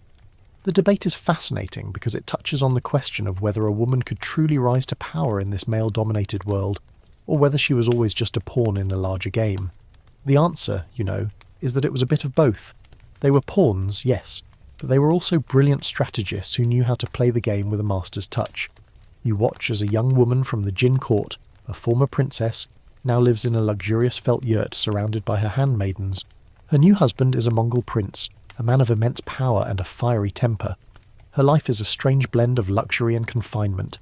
The debate is fascinating because it touches on the question of whether a woman could truly rise to power in this male-dominated world, or whether she was always just a pawn in a larger game. The answer, is that it was a bit of both. They were pawns, yes, but they were also brilliant strategists who knew how to play the game with a master's touch. You watch as a young woman from the Jin court, a former princess, now lives in a luxurious felt yurt surrounded by her handmaidens. Her new husband is a Mongol prince, a man of immense power and a fiery temper. Her life is a strange blend of luxury and confinement.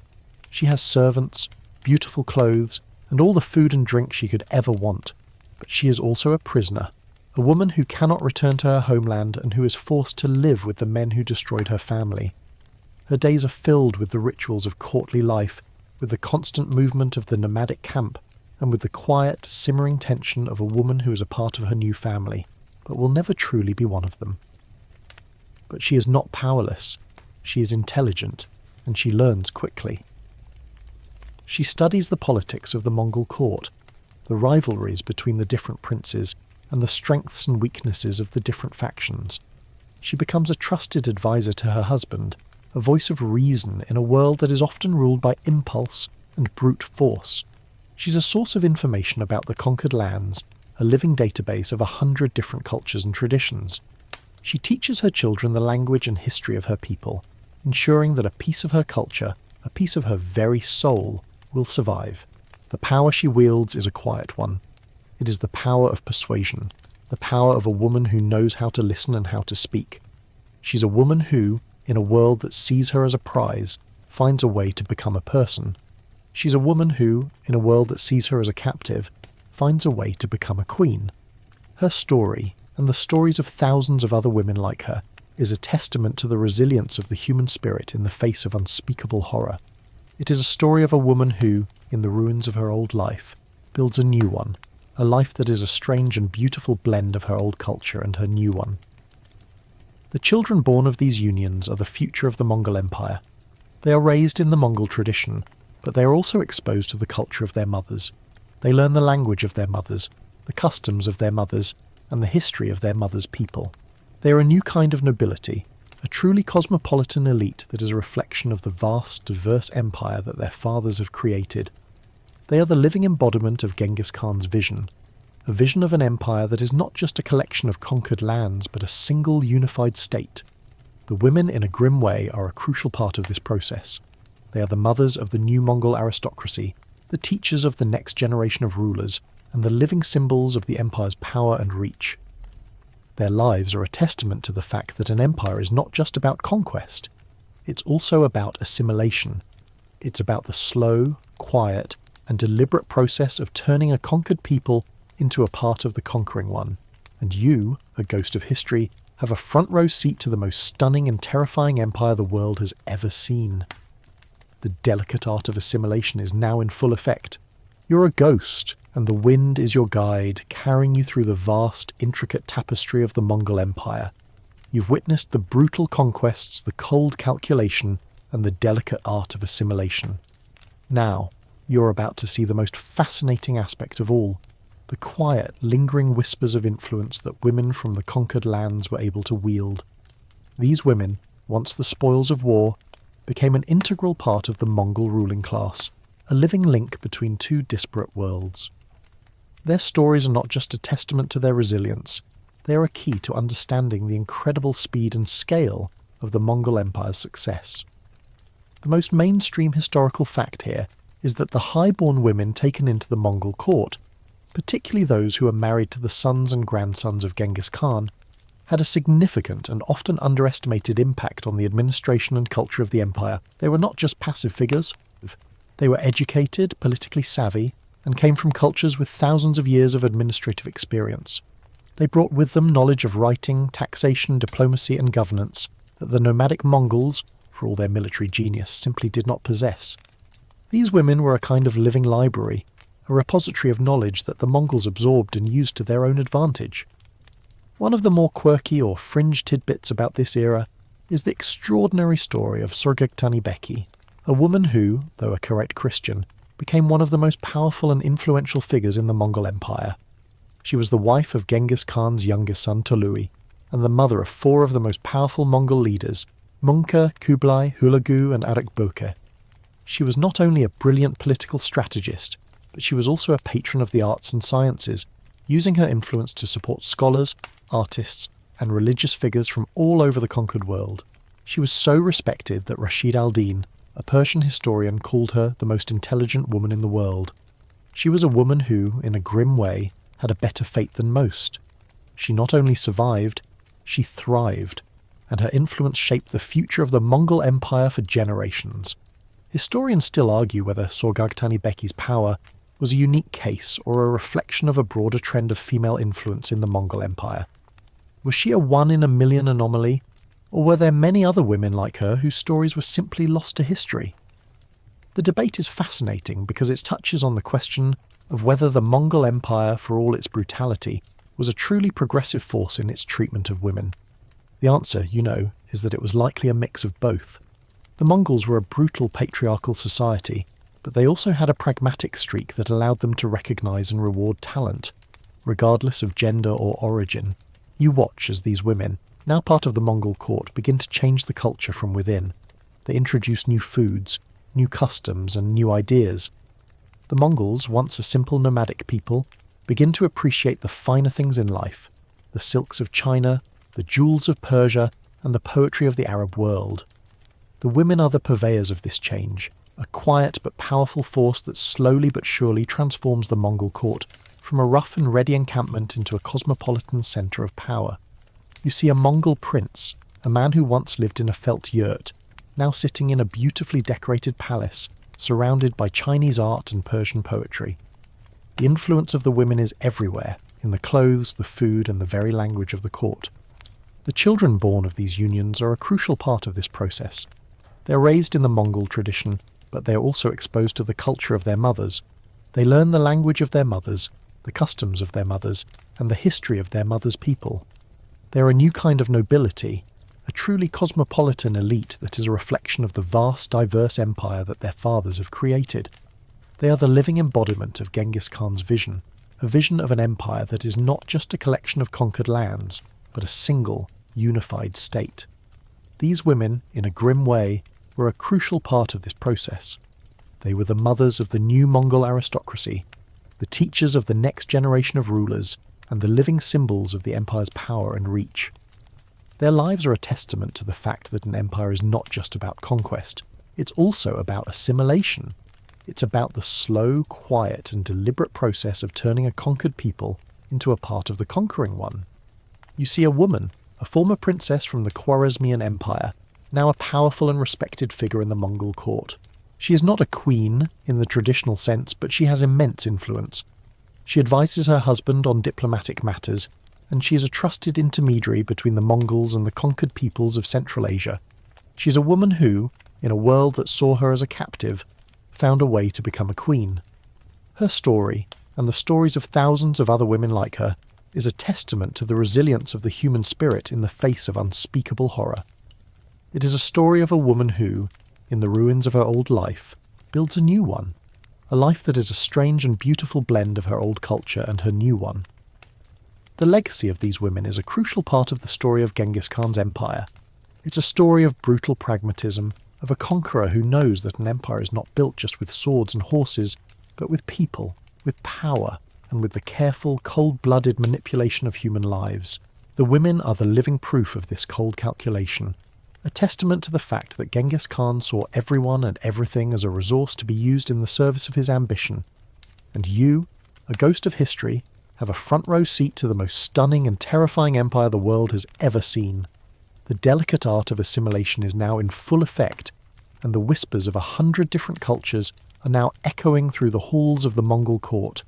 She has servants, beautiful clothes, and all the food and drink she could ever want. But she is also a prisoner, a woman who cannot return to her homeland and who is forced to live with the men who destroyed her family. Her days are filled with the rituals of courtly life, with the constant movement of the nomadic camp, and with the quiet, simmering tension of a woman who is a part of her new family, but will never truly be one of them. But she is not powerless. She is intelligent, and she learns quickly. She studies the politics of the Mongol court, the rivalries between the different princes, and the strengths and weaknesses of the different factions. She becomes a trusted advisor to her husband, a voice of reason in a world that is often ruled by impulse and brute force. She's a source of information about the conquered lands, a living database of 100 different cultures and traditions. She teaches her children the language and history of her people, ensuring that a piece of her culture, a piece of her very soul, will survive. The power she wields is a quiet one. It is the power of persuasion, the power of a woman who knows how to listen and how to speak. She's a woman who, in a world that sees her as a prize, finds a way to become a person. She's a woman who, in a world that sees her as a captive, finds a way to become a queen. Her story, and the stories of thousands of other women like her, is a testament to the resilience of the human spirit in the face of unspeakable horror. It is a story of a woman who, in the ruins of her old life, builds a new one, a life that is a strange and beautiful blend of her old culture and her new one. The children born of these unions are the future of the Mongol Empire. They are raised in the Mongol tradition, but they are also exposed to the culture of their mothers. They learn the language of their mothers, the customs of their mothers, and the history of their mothers' people. They are a new kind of nobility, a truly cosmopolitan elite that is a reflection of the vast, diverse empire that their fathers have created. They are the living embodiment of Genghis Khan's vision, a vision of an empire that is not just a collection of conquered lands, but a single unified state. The women, in a grim way, are a crucial part of this process. They are the mothers of the new Mongol aristocracy, the teachers of the next generation of rulers, and the living symbols of the empire's power and reach. Their lives are a testament to the fact that an empire is not just about conquest. It's also about assimilation. It's about the slow, quiet, and deliberate process of turning a conquered people into a part of the conquering one. And you, a ghost of history, have a front row seat to the most stunning and terrifying empire the world has ever seen. The delicate art of assimilation is now in full effect. You're a ghost, and the wind is your guide, carrying you through the vast, intricate tapestry of the Mongol Empire. You've witnessed the brutal conquests, the cold calculation, and the delicate art of assimilation. Now, you're about to see the most fascinating aspect of all, the quiet, lingering whispers of influence that women from the conquered lands were able to wield. These women, once the spoils of war, became an integral part of the Mongol ruling class, a living link between two disparate worlds. Their stories are not just a testament to their resilience, they are a key to understanding the incredible speed and scale of the Mongol Empire's success. The most mainstream historical fact here is that the high-born women taken into the Mongol court, particularly those who were married to the sons and grandsons of Genghis Khan, had a significant and often underestimated impact on the administration and culture of the empire. They were not just passive figures. They were educated, politically savvy, and came from cultures with thousands of years of administrative experience. They brought with them knowledge of writing, taxation, diplomacy, and governance that the nomadic Mongols, for all their military genius, simply did not possess. These women were a kind of living library, a repository of knowledge that the Mongols absorbed and used to their own advantage. One of the more quirky or fringe tidbits about this era is the extraordinary story of Sorghaghtani Beki, a woman who, though a correct Christian, became one of the most powerful and influential figures in the Mongol Empire. She was the wife of Genghis Khan's youngest son Tolui, and the mother of four of the most powerful Mongol leaders, Mungke, Kublai, Hulagu, and Arakboke. She was not only a brilliant political strategist, but she was also a patron of the arts and sciences, using her influence to support scholars, artists, and religious figures from all over the conquered world. She was so respected that Rashid al-Din, a Persian historian, called her the most intelligent woman in the world. She was a woman who, in a grim way, had a better fate than most. She not only survived, she thrived, and her influence shaped the future of the Mongol Empire for generations. Historians still argue whether Sorghaghtani Beki's power was a unique case or a reflection of a broader trend of female influence in the Mongol Empire. Was she a one-in-a-million anomaly, or were there many other women like her whose stories were simply lost to history? The debate is fascinating because it touches on the question of whether the Mongol Empire, for all its brutality, was a truly progressive force in its treatment of women. The answer, is that it was likely a mix of both. The Mongols were a brutal patriarchal society, but they also had a pragmatic streak that allowed them to recognise and reward talent, regardless of gender or origin. You watch as these women, now part of the Mongol court, begin to change the culture from within. They introduce new foods, new customs, and new ideas. The Mongols, once a simple nomadic people, begin to appreciate the finer things in life, the silks of China, the jewels of Persia, and the poetry of the Arab world. The women are the purveyors of this change, a quiet but powerful force that slowly but surely transforms the Mongol court from a rough and ready encampment into a cosmopolitan centre of power. You see a Mongol prince, a man who once lived in a felt yurt, now sitting in a beautifully decorated palace, surrounded by Chinese art and Persian poetry. The influence of the women is everywhere, in the clothes, the food, and the very language of the court. The children born of these unions are a crucial part of this process. They are raised in the Mongol tradition, but they are also exposed to the culture of their mothers. They learn the language of their mothers, the customs of their mothers, and the history of their mothers' people. They are a new kind of nobility, a truly cosmopolitan elite that is a reflection of the vast, diverse empire that their fathers have created. They are the living embodiment of Genghis Khan's vision, a vision of an empire that is not just a collection of conquered lands, but a single, unified state. These women, in a grim way, were a crucial part of this process. They were the mothers of the new Mongol aristocracy, the teachers of the next generation of rulers, and the living symbols of the empire's power and reach. Their lives are a testament to the fact that an empire is not just about conquest, it's also about assimilation. It's about the slow, quiet, and deliberate process of turning a conquered people into a part of the conquering one. You see a woman, a former princess from the Khwarezmian Empire, now a powerful and respected figure in the Mongol court. She is not a queen in the traditional sense, but she has immense influence. She advises her husband on diplomatic matters, and she is a trusted intermediary between the Mongols and the conquered peoples of Central Asia. She is a woman who, in a world that saw her as a captive, found a way to become a queen. Her story, and the stories of thousands of other women like her, is a testament to the resilience of the human spirit in the face of unspeakable horror. It is a story of a woman who, in the ruins of her old life, builds a new one, a life that is a strange and beautiful blend of her old culture and her new one. The legacy of these women is a crucial part of the story of Genghis Khan's empire. It's a story of brutal pragmatism, of a conqueror who knows that an empire is not built just with swords and horses, but with people, with power, and with the careful, cold-blooded manipulation of human lives. The women are the living proof of this cold calculation, a testament to the fact that Genghis Khan saw everyone and everything as a resource to be used in the service of his ambition. And you, a ghost of history, have a front-row seat to the most stunning and terrifying empire the world has ever seen. The delicate art of assimilation is now in full effect, and the whispers of 100 different cultures are now echoing through the halls of the Mongol court.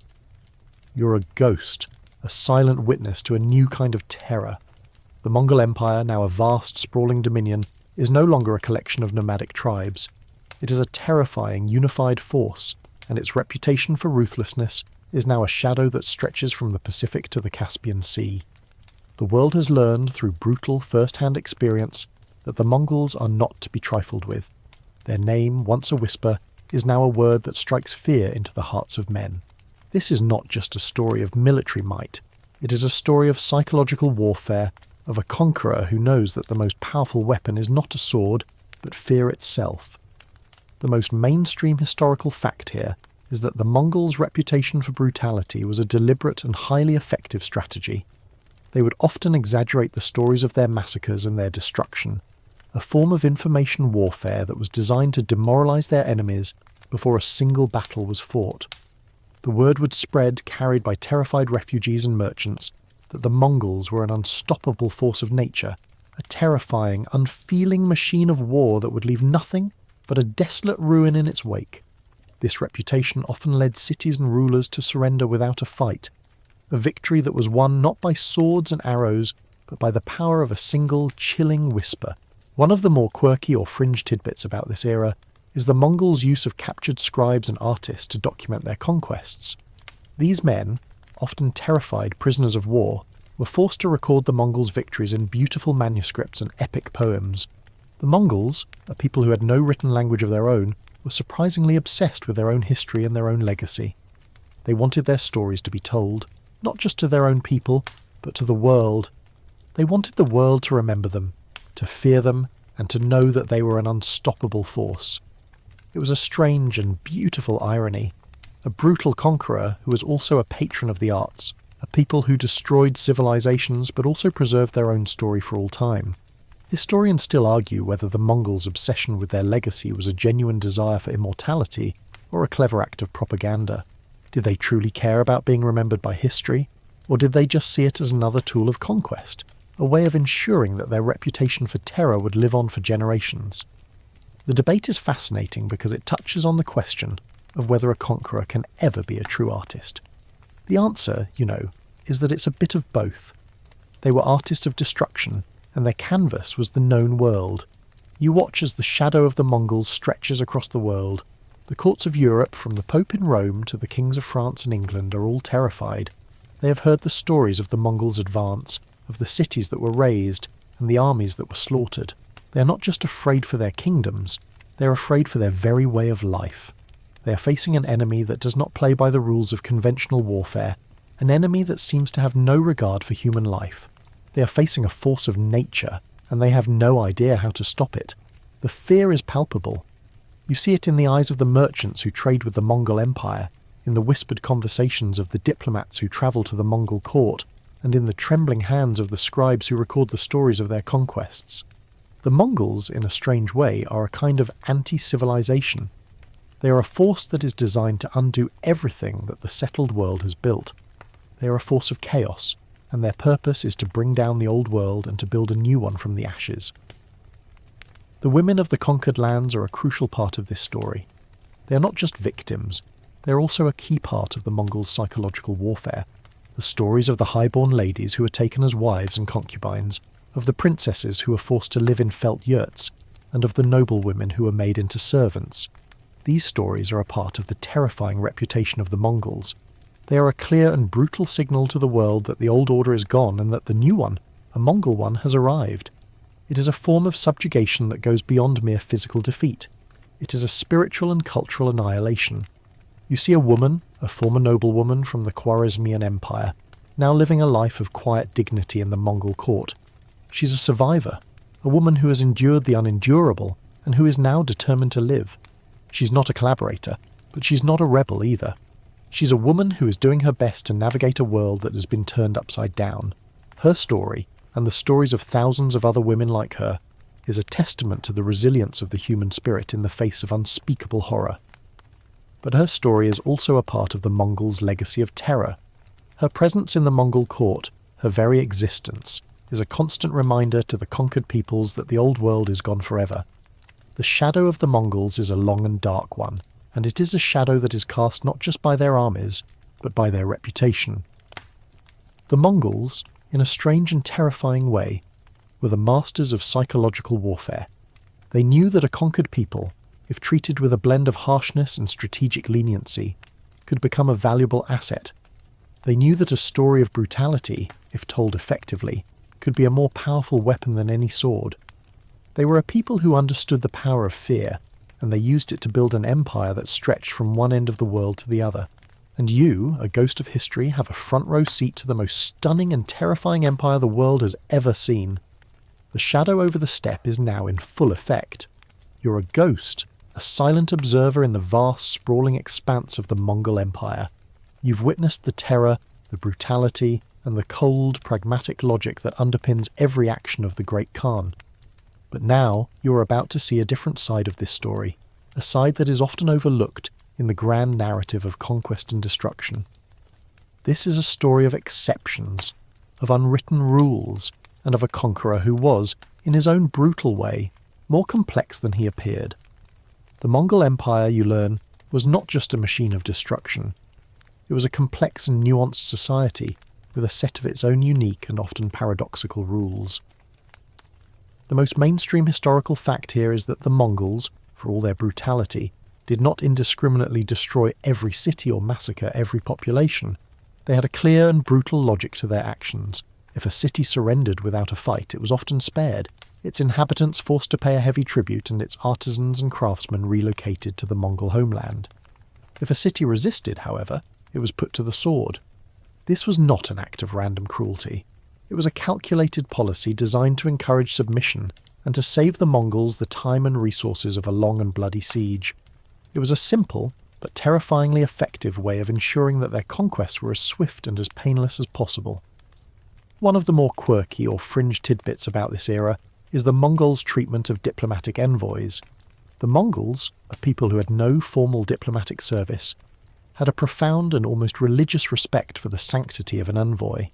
You're a ghost, a silent witness to a new kind of terror. The Mongol Empire, now a vast, sprawling dominion, is no longer a collection of nomadic tribes. It is a terrifying, unified force, and its reputation for ruthlessness is now a shadow that stretches from the Pacific to the Caspian Sea. The world has learned through brutal first-hand experience that the Mongols are not to be trifled with. Their name, once a whisper, is now a word that strikes fear into the hearts of men. This is not just a story of military might. It is a story of psychological warfare, of a conqueror who knows that the most powerful weapon is not a sword, but fear itself. The most mainstream historical fact here is that the Mongols' reputation for brutality was a deliberate and highly effective strategy. They would often exaggerate the stories of their massacres and their destruction, a form of information warfare that was designed to demoralize their enemies before a single battle was fought. The word would spread, carried by terrified refugees and merchants, that the Mongols were an unstoppable force of nature, a terrifying, unfeeling machine of war that would leave nothing but a desolate ruin in its wake. This reputation often led cities and rulers to surrender without a fight, a victory that was won not by swords and arrows, but by the power of a single, chilling whisper. One of the more quirky or fringe tidbits about this era is the Mongols' use of captured scribes and artists to document their conquests. These men, often terrified prisoners of war, were forced to record the Mongols' victories in beautiful manuscripts and epic poems. The Mongols, a people who had no written language of their own, were surprisingly obsessed with their own history and their own legacy. They wanted their stories to be told, not just to their own people, but to the world. They wanted the world to remember them, to fear them, and to know that they were an unstoppable force. It was a strange and beautiful irony. A brutal conqueror who was also a patron of the arts, a people who destroyed civilizations but also preserved their own story for all time. Historians still argue whether the Mongols' obsession with their legacy was a genuine desire for immortality or a clever act of propaganda. Did they truly care about being remembered by history, or did they just see it as another tool of conquest, a way of ensuring that their reputation for terror would live on for generations? The debate is fascinating because it touches on the question of whether a conqueror can ever be a true artist. The answer, is that it's a bit of both. They were artists of destruction, and their canvas was the known world. You watch as the shadow of the Mongols stretches across the world. The courts of Europe, from the Pope in Rome to the kings of France and England, are all terrified. They have heard the stories of the Mongols' advance, of the cities that were razed, and the armies that were slaughtered. They are not just afraid for their kingdoms, they are afraid for their very way of life. They are facing an enemy that does not play by the rules of conventional warfare, an enemy that seems to have no regard for human life. They are facing a force of nature, and they have no idea how to stop it. The fear is palpable. You see it in the eyes of the merchants who trade with the Mongol Empire, in the whispered conversations of the diplomats who travel to the Mongol court, and in the trembling hands of the scribes who record the stories of their conquests. The Mongols, in a strange way, are a kind of anti-civilization. They are a force that is designed to undo everything that the settled world has built. They are a force of chaos, and their purpose is to bring down the old world and to build a new one from the ashes. The women of the conquered lands are a crucial part of this story. They are not just victims, they are also a key part of the Mongols' psychological warfare. The stories of the highborn ladies who are taken as wives and concubines, of the princesses who are forced to live in felt yurts, and of the noblewomen who are made into servants. These stories are a part of the terrifying reputation of the Mongols. They are a clear and brutal signal to the world that the old order is gone and that the new one, a Mongol one, has arrived. It is a form of subjugation that goes beyond mere physical defeat. It is a spiritual and cultural annihilation. You see a woman, a former noblewoman from the Khwarezmian Empire, now living a life of quiet dignity in the Mongol court. She's a survivor, a woman who has endured the unendurable and who is now determined to live. She's not a collaborator, but she's not a rebel either. She's a woman who is doing her best to navigate a world that has been turned upside down. Her story, and the stories of thousands of other women like her, is a testament to the resilience of the human spirit in the face of unspeakable horror. But her story is also a part of the Mongols' legacy of terror. Her presence in the Mongol court, her very existence, is a constant reminder to the conquered peoples that the old world is gone forever. The shadow of the Mongols is a long and dark one, and it is a shadow that is cast not just by their armies, but by their reputation. The Mongols, in a strange and terrifying way, were the masters of psychological warfare. They knew that a conquered people, if treated with a blend of harshness and strategic leniency, could become a valuable asset. They knew that a story of brutality, if told effectively, could be a more powerful weapon than any sword. They were a people who understood the power of fear, and they used it to build an empire that stretched from one end of the world to the other. And you, a ghost of history, have a front row seat to the most stunning and terrifying empire the world has ever seen. The shadow over the steppe is now in full effect. You're a ghost, a silent observer in the vast, sprawling expanse of the Mongol Empire. You've witnessed the terror, the brutality, and the cold, pragmatic logic that underpins every action of the great Khan. But now you are about to see a different side of this story, a side that is often overlooked in the grand narrative of conquest and destruction. This is a story of exceptions, of unwritten rules, and of a conqueror who was, in his own brutal way, more complex than he appeared. The Mongol Empire, you learn, was not just a machine of destruction. It was a complex and nuanced society with a set of its own unique and often paradoxical rules. The most mainstream historical fact here is that the Mongols, for all their brutality, did not indiscriminately destroy every city or massacre every population. They had a clear and brutal logic to their actions. If a city surrendered without a fight, it was often spared, its inhabitants forced to pay a heavy tribute, and its artisans and craftsmen relocated to the Mongol homeland. If a city resisted, however, it was put to the sword. This was not an act of random cruelty. It was a calculated policy designed to encourage submission and to save the Mongols the time and resources of a long and bloody siege. It was a simple, but terrifyingly effective way of ensuring that their conquests were as swift and as painless as possible. One of the more quirky or fringe tidbits about this era is the Mongols' treatment of diplomatic envoys. The Mongols, a people who had no formal diplomatic service, had a profound and almost religious respect for the sanctity of an envoy.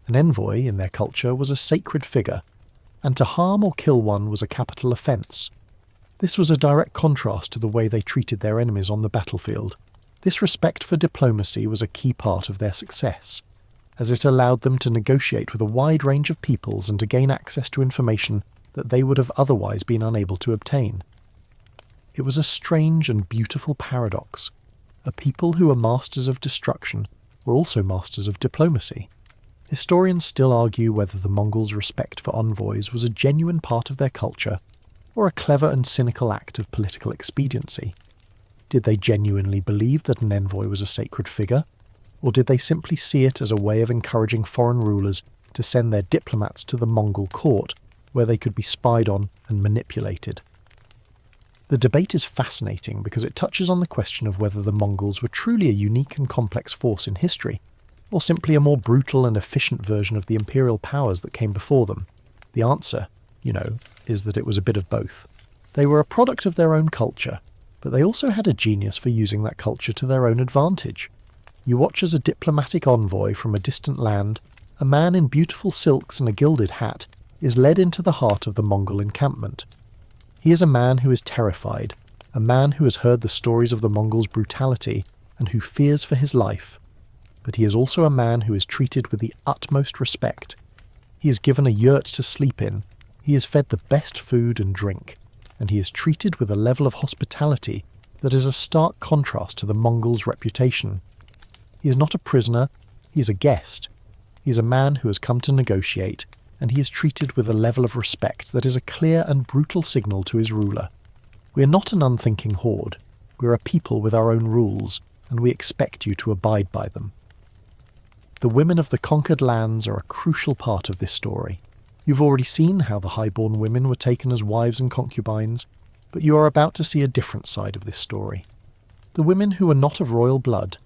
An envoy, in their culture, was a sacred figure, and to harm or kill one was a capital offence. This was a direct contrast to the way they treated their enemies on the battlefield. This respect for diplomacy was a key part of their success. as it allowed them to negotiate with a wide range of peoples and to gain access to information that they would have otherwise been unable to obtain. It was a strange and beautiful paradox. A people who were masters of destruction were also masters of diplomacy. Historians still argue whether the Mongols' respect for envoys was a genuine part of their culture or a clever and cynical act of political expediency. Did they genuinely believe that an envoy was a sacred figure, or did they simply see it as a way of encouraging foreign rulers to send their diplomats to the Mongol court, where they could be spied on and manipulated? The debate is fascinating because it touches on the question of whether the Mongols were truly a unique and complex force in history, or simply a more brutal and efficient version of the imperial powers that came before them. The answer, is that it was a bit of both. They were a product of their own culture, but they also had a genius for using that culture to their own advantage. You watch as a diplomatic envoy from a distant land, a man in beautiful silks and a gilded hat is led into the heart of the Mongol encampment. He is a man who is terrified, a man who has heard the stories of the Mongols' brutality and who fears for his life. But he is also a man who is treated with the utmost respect. He is given a yurt to sleep in, he is fed the best food and drink, and he is treated with a level of hospitality that is a stark contrast to the Mongols' reputation. He is not a prisoner, he is a guest. He is a man who has come to negotiate, and he is treated with a level of respect that is a clear and brutal signal to his ruler. We are not an unthinking horde. We are a people with our own rules, and we expect you to abide by them. The women of the conquered lands are a crucial part of this story. You've already seen how the highborn women were taken as wives and concubines, but you are about to see a different side of this story. The women who are not of royal blood,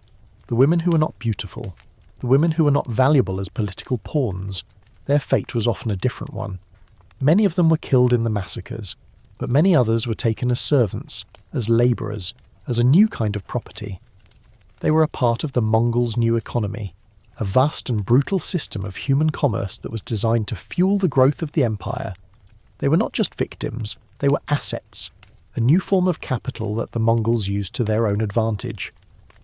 the women who are not beautiful, the women who are not valuable as political pawns, their fate was often a different one. Many of them were killed in the massacres, but many others were taken as servants, as labourers, as a new kind of property. They were a part of the Mongols' new economy, a vast and brutal system of human commerce that was designed to fuel the growth of the empire. They were not just victims, they were assets, a new form of capital that the Mongols used to their own advantage.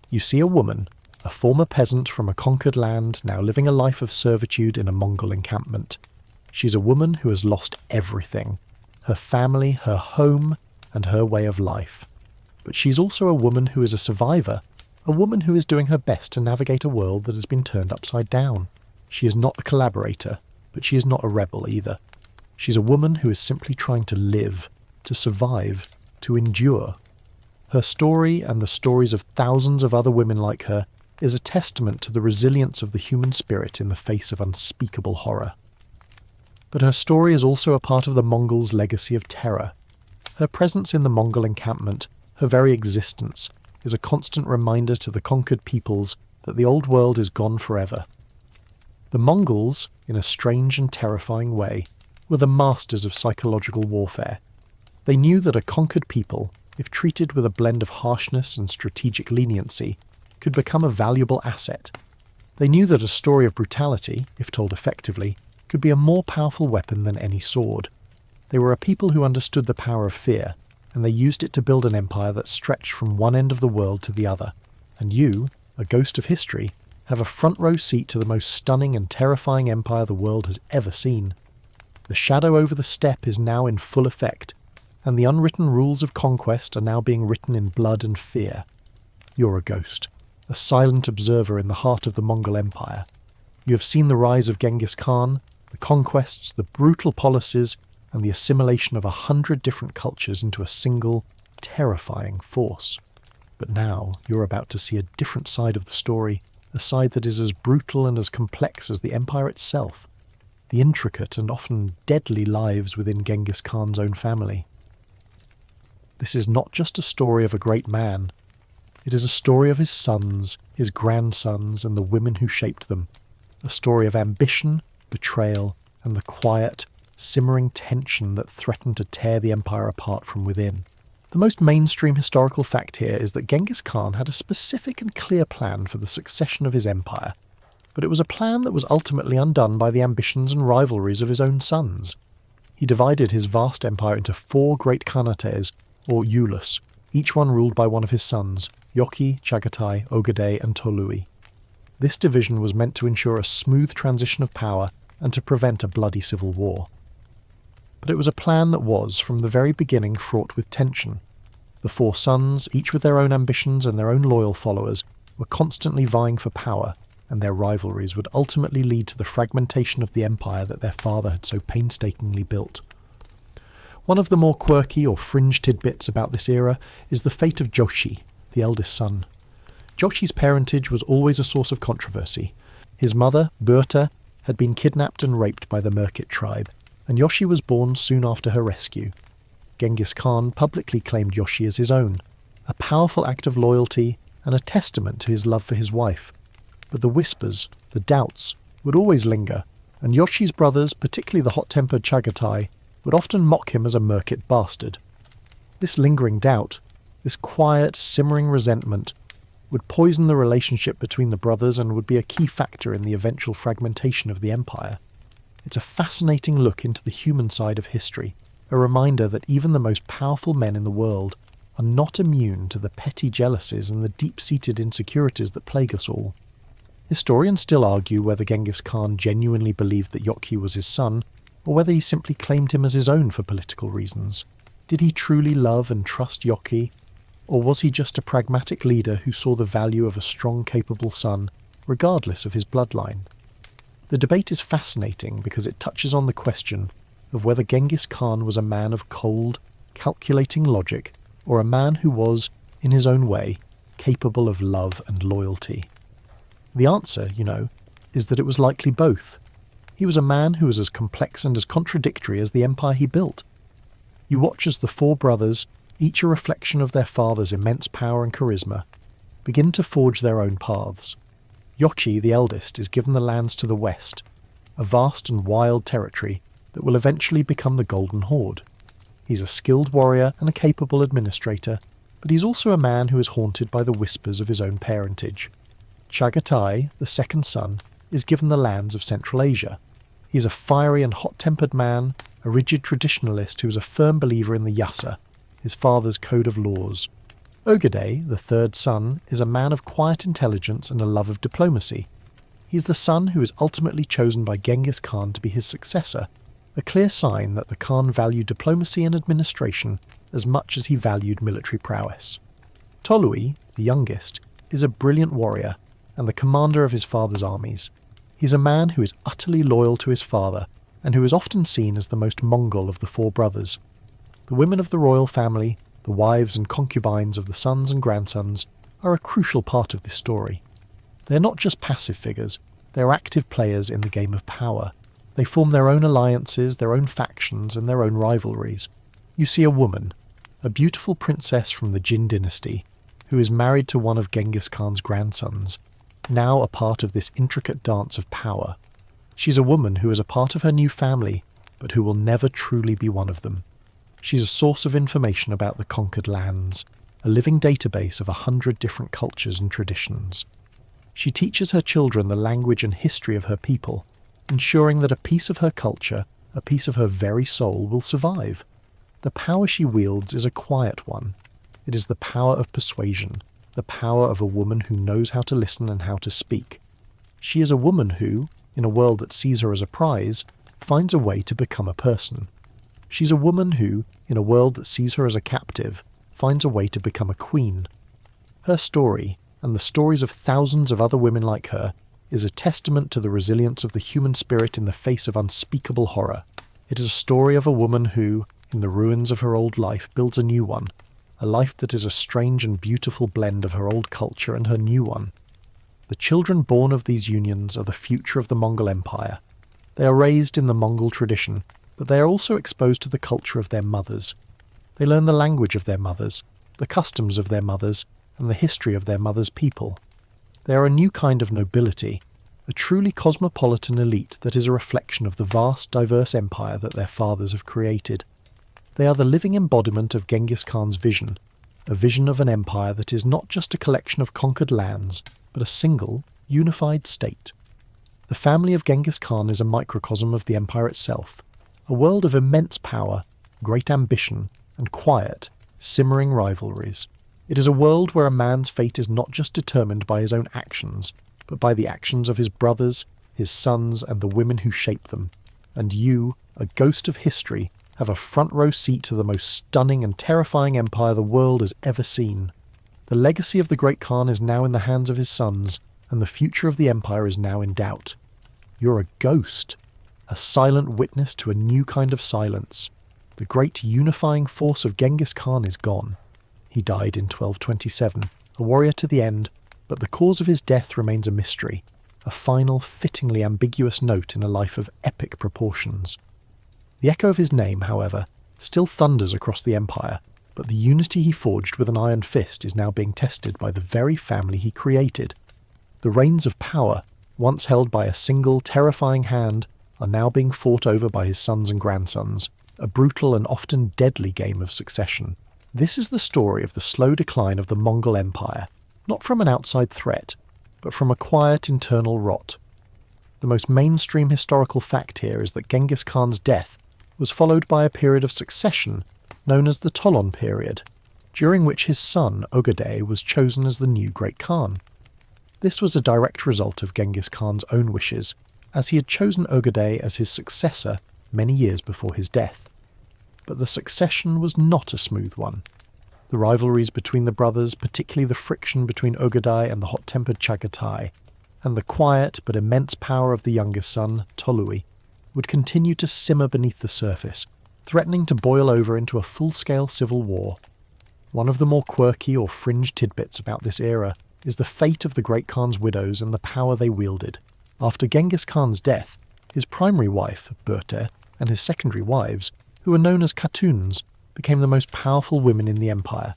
You see a woman, a former peasant from a conquered land, now living a life of servitude in a Mongol encampment. She's a woman who has lost everything, her family, her home, and her way of life. But she's also a woman who is a survivor, a woman who is doing her best to navigate a world that has been turned upside down. She is not a collaborator, but she is not a rebel either. She's a woman who is simply trying to live, to survive, to endure. Her story, and the stories of thousands of other women like her, is a testament to the resilience of the human spirit in the face of unspeakable horror. But her story is also a part of the Mongols' legacy of terror. Her presence in the Mongol encampment, her very existence, is a constant reminder to the conquered peoples that the old world is gone forever. The Mongols, in a strange and terrifying way, were the masters of psychological warfare. They knew that a conquered people, if treated with a blend of harshness and strategic leniency, could become a valuable asset. They knew that a story of brutality, if told effectively, could be a more powerful weapon than any sword. They were a people who understood the power of fear, and they used it to build an empire that stretched from one end of the world to the other. And you, a ghost of history, have a front row seat to the most stunning and terrifying empire the world has ever seen. The shadow over the steppe is now in full effect, and the unwritten rules of conquest are now being written in blood and fear. You're a ghost, a silent observer in the heart of the Mongol Empire. You have seen the rise of Genghis Khan, the conquests, the brutal policies, and the assimilation of 100 different cultures into a single, terrifying force. But now you're about to see a different side of the story, a side that is as brutal and as complex as the empire itself, the intricate and often deadly lives within Genghis Khan's own family. This is not just a story of a great man. It is a story of his sons, his grandsons, and the women who shaped them. A story of ambition, betrayal, and the quiet, simmering tension that threatened to tear the empire apart from within. The most mainstream historical fact here is that Genghis Khan had a specific and clear plan for the succession of his empire, but it was a plan that was ultimately undone by the ambitions and rivalries of his own sons. He divided his vast empire into 4 great khanates, or ulus, each one ruled by one of his sons, Yoki, Chagatai, Ogadai, and Tolui. This division was meant to ensure a smooth transition of power and to prevent a bloody civil war. But it was a plan that was, from the very beginning, fraught with tension. The four sons, each with their own ambitions and their own loyal followers, were constantly vying for power, and their rivalries would ultimately lead to the fragmentation of the empire that their father had so painstakingly built. One of the more quirky or fringe tidbits about this era is the fate of Joshi, the eldest son. Joshi's parentage was always a source of controversy. His mother, Berta, had been kidnapped and raped by the Merkit tribe, and Yoshi was born soon after her rescue. Genghis Khan publicly claimed Yoshi as his own, a powerful act of loyalty and a testament to his love for his wife. But the whispers, the doubts, would always linger, and Yoshi's brothers, particularly the hot-tempered Chagatai, would often mock him as a Merkit bastard. This lingering doubt, this quiet, simmering resentment, would poison the relationship between the brothers and would be a key factor in the eventual fragmentation of the empire. It's a fascinating look into the human side of history, a reminder that even the most powerful men in the world are not immune to the petty jealousies and the deep-seated insecurities that plague us all. Historians still argue whether Genghis Khan genuinely believed that Yoki was his son, or whether he simply claimed him as his own for political reasons. Did he truly love and trust Yoki, or was he just a pragmatic leader who saw the value of a strong, capable son, regardless of his bloodline? The debate is fascinating because it touches on the question of whether Genghis Khan was a man of cold, calculating logic, or a man who was, in his own way, capable of love and loyalty. The answer, is that it was likely both. He was a man who was as complex and as contradictory as the empire he built. You watch as the four brothers, each a reflection of their father's immense power and charisma, begin to forge their own paths. Yoshi, the eldest, is given the lands to the west, a vast and wild territory that will eventually become the Golden Horde. He's a skilled warrior and a capable administrator, but he's also a man who is haunted by the whispers of his own parentage. Chagatai, the second son, is given the lands of Central Asia. He is a fiery and hot-tempered man, a rigid traditionalist who is a firm believer in the Yasa, his father's code of laws. Ogedei, the third son, is a man of quiet intelligence and a love of diplomacy. He's the son who is ultimately chosen by Genghis Khan to be his successor, a clear sign that the Khan valued diplomacy and administration as much as he valued military prowess. Tolui, the youngest, is a brilliant warrior and the commander of his father's armies. He's a man who is utterly loyal to his father and who is often seen as the most Mongol of the four brothers. The women of the royal family, the wives and concubines of the sons and grandsons, are a crucial part of this story. They are not just passive figures, they are active players in the game of power. They form their own alliances, their own factions, and their own rivalries. You see a woman, a beautiful princess from the Jin dynasty, who is married to one of Genghis Khan's grandsons, now a part of this intricate dance of power. She's a woman who is a part of her new family, but who will never truly be one of them. She's a source of information about the conquered lands, a living database of 100 different cultures and traditions. She teaches her children the language and history of her people, ensuring that a piece of her culture, a piece of her very soul, will survive. The power she wields is a quiet one. It is the power of persuasion, the power of a woman who knows how to listen and how to speak. She is a woman who, in a world that sees her as a prize, finds a way to become a person. She's a woman who, in a world that sees her as a captive, finds a way to become a queen. Her story, and the stories of thousands of other women like her, is a testament to the resilience of the human spirit in the face of unspeakable horror. It is a story of a woman who, in the ruins of her old life, builds a new one, a life that is a strange and beautiful blend of her old culture and her new one. The children born of these unions are the future of the Mongol Empire. They are raised in the Mongol tradition, but they are also exposed to the culture of their mothers. They learn the language of their mothers, the customs of their mothers, and the history of their mothers' people. They are a new kind of nobility, a truly cosmopolitan elite that is a reflection of the vast, diverse empire that their fathers have created. They are the living embodiment of Genghis Khan's vision, a vision of an empire that is not just a collection of conquered lands, but a single, unified state. The family of Genghis Khan is a microcosm of the empire itself, a world of immense power, great ambition, and quiet, simmering rivalries. It is a world where a man's fate is not just determined by his own actions, but by the actions of his brothers, his sons, and the women who shaped them. And you, a ghost of history, have a front row seat to the most stunning and terrifying empire the world has ever seen. The legacy of the great Khan is now in the hands of his sons, and the future of the empire is now in doubt. You're a ghost, a silent witness to a new kind of silence. The great unifying force of Genghis Khan is gone. He died in 1227, a warrior to the end, but the cause of his death remains a mystery, a final, fittingly ambiguous note in a life of epic proportions. The echo of his name, however, still thunders across the empire, but the unity he forged with an iron fist is now being tested by the very family he created. The reins of power, once held by a single, terrifying hand, are now being fought over by his sons and grandsons, a brutal and often deadly game of succession. This is the story of the slow decline of the Mongol Empire, not from an outside threat, but from a quiet internal rot. The most mainstream historical fact here is that Genghis Khan's death was followed by a period of succession known as the Tolon period, during which his son Ogedei was chosen as the new Great Khan. This was a direct result of Genghis Khan's own wishes, as he had chosen Ogedei as his successor many years before his death. But the succession was not a smooth one. The rivalries between the brothers, particularly the friction between Ogedei and the hot-tempered Chagatai, and the quiet but immense power of the youngest son, Tolui, would continue to simmer beneath the surface, threatening to boil over into a full-scale civil war. One of the more quirky or fringe tidbits about this era is the fate of the Great Khan's widows and the power they wielded. After Genghis Khan's death, his primary wife, Berte, and his secondary wives, who were known as Khatuns, became the most powerful women in the empire.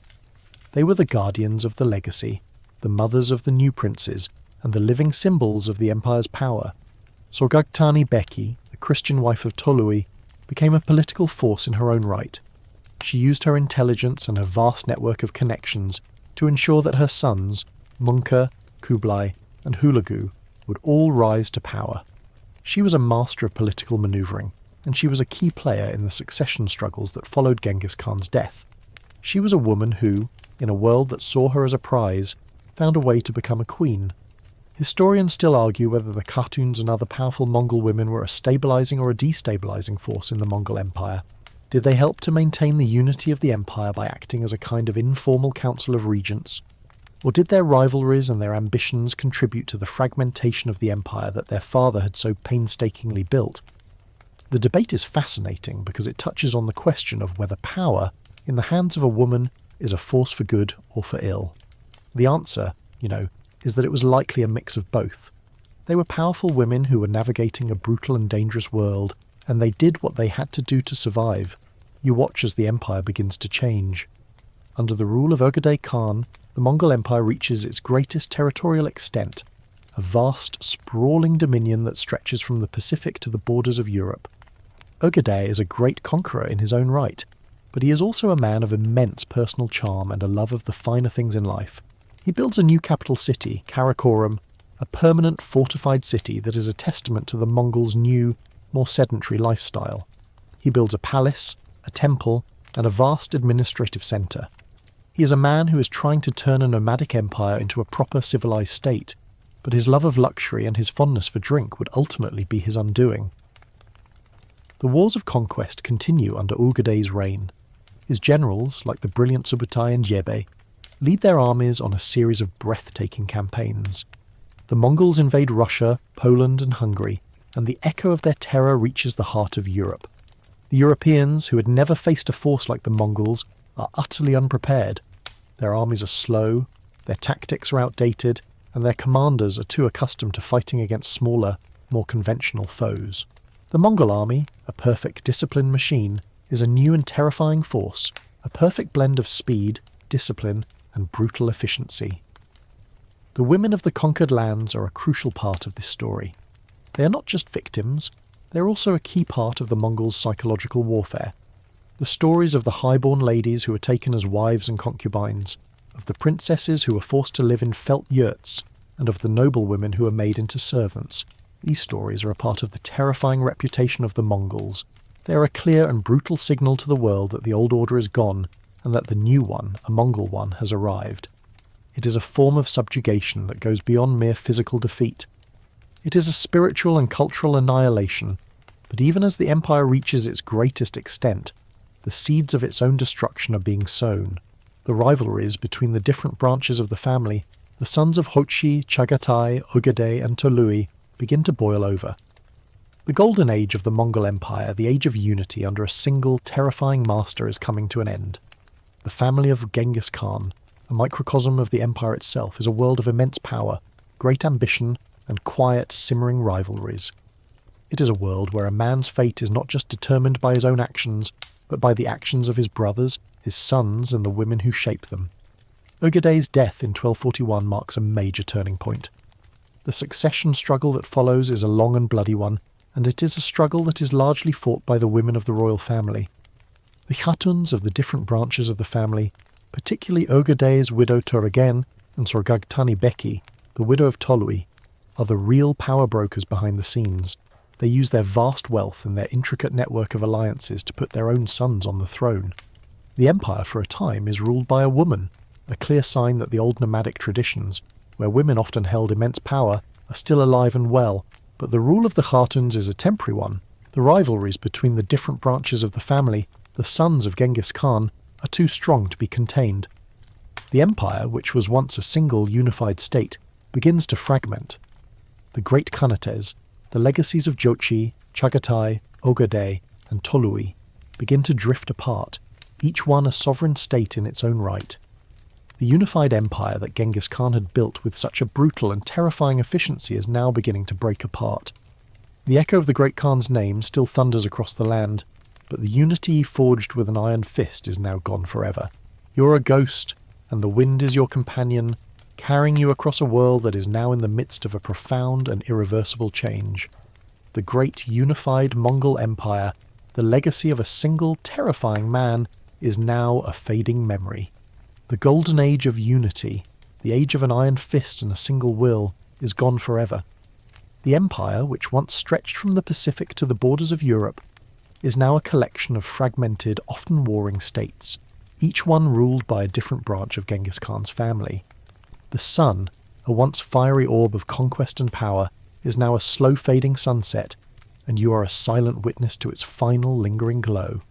They were the guardians of the legacy, the mothers of the new princes, and the living symbols of the empire's power. Sorghaghtani Beki, the Christian wife of Tolui, became a political force in her own right. She used her intelligence and her vast network of connections to ensure that her sons, Munka, Kublai, and Hulagu, would all rise to power. She was a master of political maneuvering, and she was a key player in the succession struggles that followed Genghis Khan's death. She was a woman who, in a world that saw her as a prize, found a way to become a queen. Historians still argue whether the Khatuns and other powerful Mongol women were a stabilizing or a destabilizing force in the Mongol Empire. Did they help to maintain the unity of the empire by acting as a kind of informal council of regents? Or did their rivalries and their ambitions contribute to the fragmentation of the empire that their father had so painstakingly built? The debate is fascinating because it touches on the question of whether power, in the hands of a woman, is a force for good or for ill. The answer, is that it was likely a mix of both. They were powerful women who were navigating a brutal and dangerous world, and they did what they had to do to survive. You watch as the empire begins to change. Under the rule of Ogedei Khan, the Mongol Empire reaches its greatest territorial extent, a vast, sprawling dominion that stretches from the Pacific to the borders of Europe. Ogedei is a great conqueror in his own right, but he is also a man of immense personal charm and a love of the finer things in life. He builds a new capital city, Karakorum, a permanent fortified city that is a testament to the Mongols' new, more sedentary lifestyle. He builds a palace, a temple, and a vast administrative centre. He is a man who is trying to turn a nomadic empire into a proper civilized state, but his love of luxury and his fondness for drink would ultimately be his undoing. The wars of conquest continue under Ogedei's reign. His generals, like the brilliant Subutai and Yebe, lead their armies on a series of breathtaking campaigns. The Mongols invade Russia, Poland and Hungary, and the echo of their terror reaches the heart of Europe. The Europeans, who had never faced a force like the Mongols, are utterly unprepared. Their armies are slow, their tactics are outdated, and their commanders are too accustomed to fighting against smaller, more conventional foes. The Mongol army, a perfect disciplined machine, is a new and terrifying force, a perfect blend of speed, discipline, and brutal efficiency. The women of the conquered lands are a crucial part of this story. They are not just victims, they are also a key part of the Mongols' psychological warfare. The stories of the highborn ladies who were taken as wives and concubines, of the princesses who were forced to live in felt yurts, and of the noble women who were made into servants. These stories are a part of the terrifying reputation of the Mongols. They are a clear and brutal signal to the world that the old order is gone, and that the new one, a Mongol one, has arrived. It is a form of subjugation that goes beyond mere physical defeat. It is a spiritual and cultural annihilation, but even as the empire reaches its greatest extent, the seeds of its own destruction are being sown. The rivalries between the different branches of the family, the sons of Hochi, Chagatai, Ogadai and Tolui, begin to boil over. The golden age of the Mongol Empire, the age of unity under a single, terrifying master, is coming to an end. The family of Genghis Khan, a microcosm of the empire itself, is a world of immense power, great ambition, and quiet, simmering rivalries. It is a world where a man's fate is not just determined by his own actions, but by the actions of his brothers, his sons, and the women who shape them. Ogadai's death in 1241 marks a major turning point. The succession struggle that follows is a long and bloody one, and it is a struggle that is largely fought by the women of the royal family. The khatuns of the different branches of the family, particularly Ogadai's widow Turagen and Sorgagtani Beki, the widow of Tolui, are the real power brokers behind the scenes. They use their vast wealth and their intricate network of alliances to put their own sons on the throne. The empire, for a time, is ruled by a woman, a clear sign that the old nomadic traditions, where women often held immense power, are still alive and well, but the rule of the Khatuns is a temporary one. The rivalries between the different branches of the family, the sons of Genghis Khan, are too strong to be contained. The empire, which was once a single unified state, begins to fragment. The great Khanates, the legacies of Jochi, Chagatai, Ogadai, and Tolui, begin to drift apart, each one a sovereign state in its own right. The unified empire that Genghis Khan had built with such a brutal and terrifying efficiency is now beginning to break apart. The echo of the great Khan's name still thunders across the land, but the unity forged with an iron fist is now gone forever. You're a ghost, and the wind is your companion, carrying you across a world that is now in the midst of a profound and irreversible change. The great unified Mongol Empire, the legacy of a single terrifying man, is now a fading memory. The golden age of unity, the age of an iron fist and a single will, is gone forever. The empire, which once stretched from the Pacific to the borders of Europe, is now a collection of fragmented, often warring states, each one ruled by a different branch of Genghis Khan's family. The sun, a once fiery orb of conquest and power, is now a slow-fading sunset, and you are a silent witness to its final lingering glow.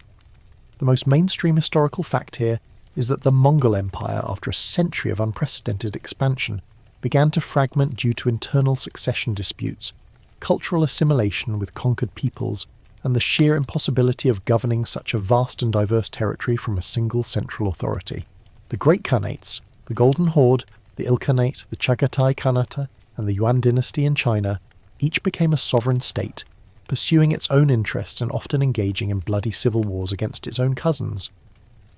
The most mainstream historical fact here is that the Mongol Empire, after a century of unprecedented expansion, began to fragment due to internal succession disputes, cultural assimilation with conquered peoples, and the sheer impossibility of governing such a vast and diverse territory from a single central authority. The Great Khanates, the Golden Horde, the Ilkhanate, the Chagatai Khanate, and the Yuan dynasty in China, each became a sovereign state, pursuing its own interests and often engaging in bloody civil wars against its own cousins.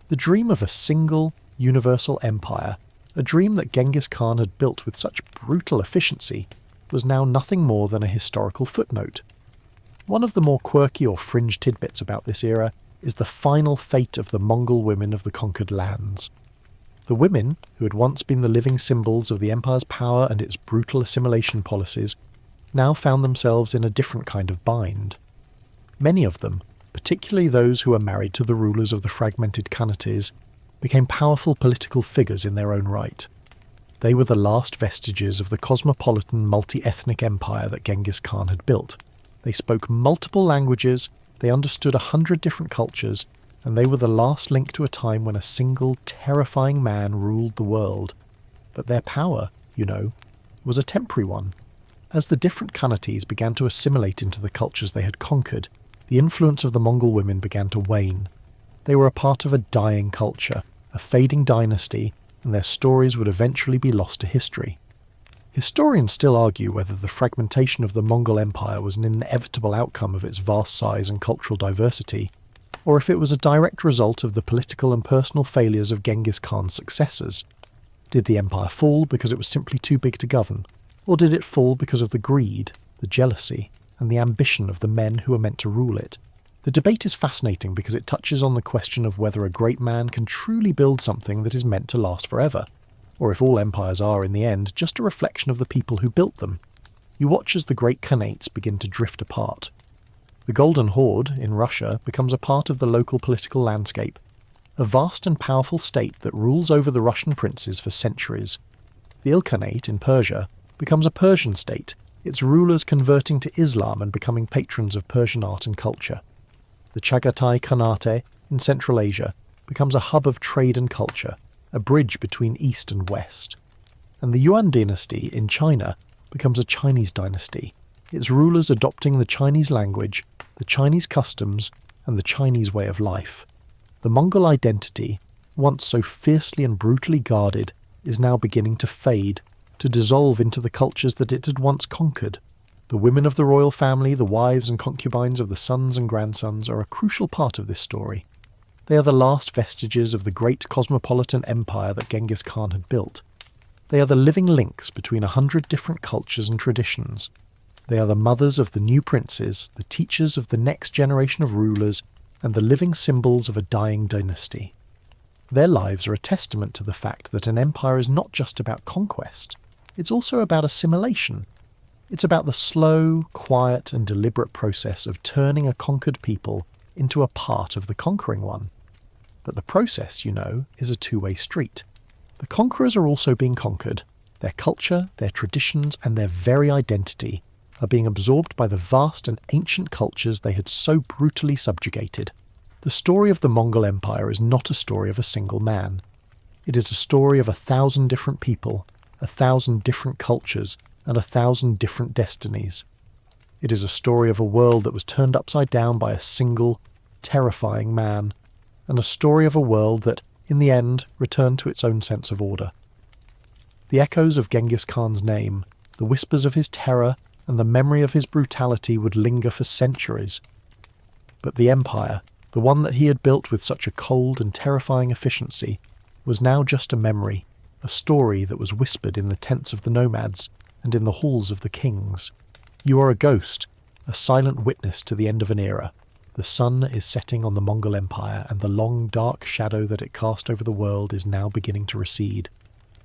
The dream of a single, universal empire, a dream that Genghis Khan had built with such brutal efficiency, was now nothing more than a historical footnote. One of the more quirky or fringe tidbits about this era is the final fate of the Mongol women of the conquered lands. The women, who had once been the living symbols of the empire's power and its brutal assimilation policies, now found themselves in a different kind of bind. Many of them, particularly those who were married to the rulers of the fragmented Khanates, became powerful political figures in their own right. They were the last vestiges of the cosmopolitan multi-ethnic empire that Genghis Khan had built. They spoke multiple languages, they understood 100 different cultures, and they were the last link to a time when a single, terrifying man ruled the world. But their power, was a temporary one. As the different Khanates began to assimilate into the cultures they had conquered, the influence of the Mongol women began to wane. They were a part of a dying culture, a fading dynasty, and their stories would eventually be lost to history. Historians still argue whether the fragmentation of the Mongol Empire was an inevitable outcome of its vast size and cultural diversity, or if it was a direct result of the political and personal failures of Genghis Khan's successors. Did the empire fall because it was simply too big to govern, or did it fall because of the greed, the jealousy, and the ambition of the men who were meant to rule it? The debate is fascinating because it touches on the question of whether a great man can truly build something that is meant to last forever, or if all empires are, in the end, just a reflection of the people who built them. You watch as the great Khanates begin to drift apart. The Golden Horde, in Russia, becomes a part of the local political landscape, a vast and powerful state that rules over the Russian princes for centuries. The Ilkhanate in Persia becomes a Persian state, its rulers converting to Islam and becoming patrons of Persian art and culture. The Chagatai Khanate in Central Asia becomes a hub of trade and culture, a bridge between East and West. And the Yuan dynasty in China becomes a Chinese dynasty, its rulers adopting the Chinese language, the Chinese customs, and the Chinese way of life. The Mongol identity, once so fiercely and brutally guarded, is now beginning to fade, to dissolve into the cultures that it had once conquered. The women of the royal family, the wives and concubines of the sons and grandsons, are a crucial part of this story. They are the last vestiges of the great cosmopolitan empire that Genghis Khan had built. They are the living links between 100 different cultures and traditions. They are the mothers of the new princes, the teachers of the next generation of rulers, and the living symbols of a dying dynasty. Their lives are a testament to the fact that an empire is not just about conquest, it's also about assimilation. It's about the slow, quiet, and deliberate process of turning a conquered people into a part of the conquering one. But the process, is a two-way street. The conquerors are also being conquered. Their culture, their traditions, and their very identity are being absorbed by the vast and ancient cultures they had so brutally subjugated. The story of the Mongol Empire is not a story of a single man. It is a story of 1,000 different people, 1,000 different cultures, and 1,000 different destinies. It is a story of a world that was turned upside down by a single, terrifying man, and a story of a world that, in the end, returned to its own sense of order. The echoes of Genghis Khan's name, the whispers of his terror, and the memory of his brutality would linger for centuries. But the empire, the one that he had built with such a cold and terrifying efficiency, was now just a memory, a story that was whispered in the tents of the nomads and in the halls of the kings. You are a ghost, a silent witness to the end of an era. The sun is setting on the Mongol Empire, and the long, dark shadow that it cast over the world is now beginning to recede.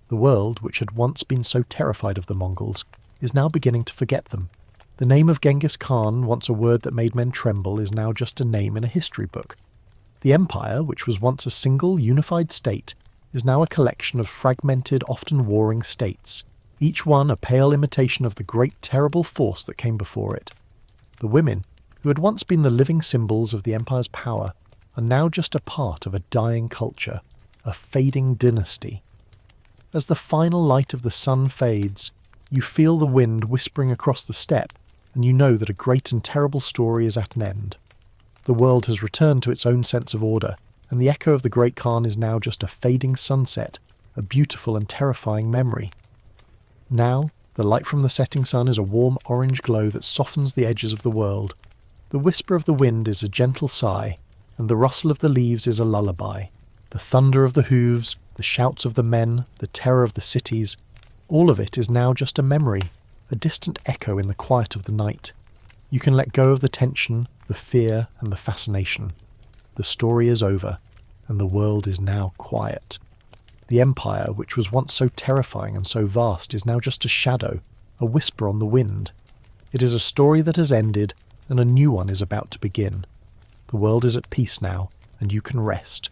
The world, which had once been so terrified of the Mongols, is now beginning to forget them. The name of Genghis Khan, once a word that made men tremble, is now just a name in a history book. The empire, which was once a single, unified state, is now a collection of fragmented, often warring states, each one a pale imitation of the great, terrible force that came before it. The women, who had once been the living symbols of the empire's power, are now just a part of a dying culture, a fading dynasty. As the final light of the sun fades, you feel the wind whispering across the steppe, and you know that a great and terrible story is at an end. The world has returned to its own sense of order, and the echo of the great Khan is now just a fading sunset, a beautiful and terrifying memory. Now, the light from the setting sun is a warm orange glow that softens the edges of the world. The whisper of the wind is a gentle sigh, and the rustle of the leaves is a lullaby. The thunder of the hooves, the shouts of the men, the terror of the cities, all of it is now just a memory, a distant echo in the quiet of the night. You can let go of the tension, the fear, and the fascination. The story is over, and the world is now quiet. The empire, which was once so terrifying and so vast, is now just a shadow, a whisper on the wind. It is a story that has ended, and a new one is about to begin. The world is at peace now, and you can rest.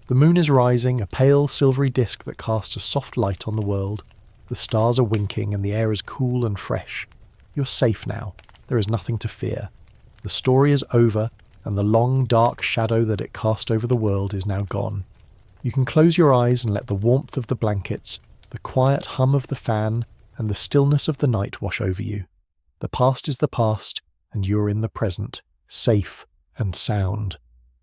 The moon is rising, a pale silvery disk that casts a soft light on the world. The stars are winking, and the air is cool and fresh. You're safe now. There is nothing to fear. The story is over, and the long, dark shadow that it cast over the world is now gone. You can close your eyes and let the warmth of the blankets, the quiet hum of the fan, and the stillness of the night wash over you. The past is the past, and you're in the present, safe and sound.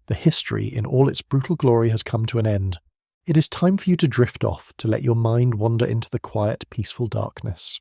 The history in all its brutal glory has come to an end. It is time for you to drift off, to let your mind wander into the quiet, peaceful darkness.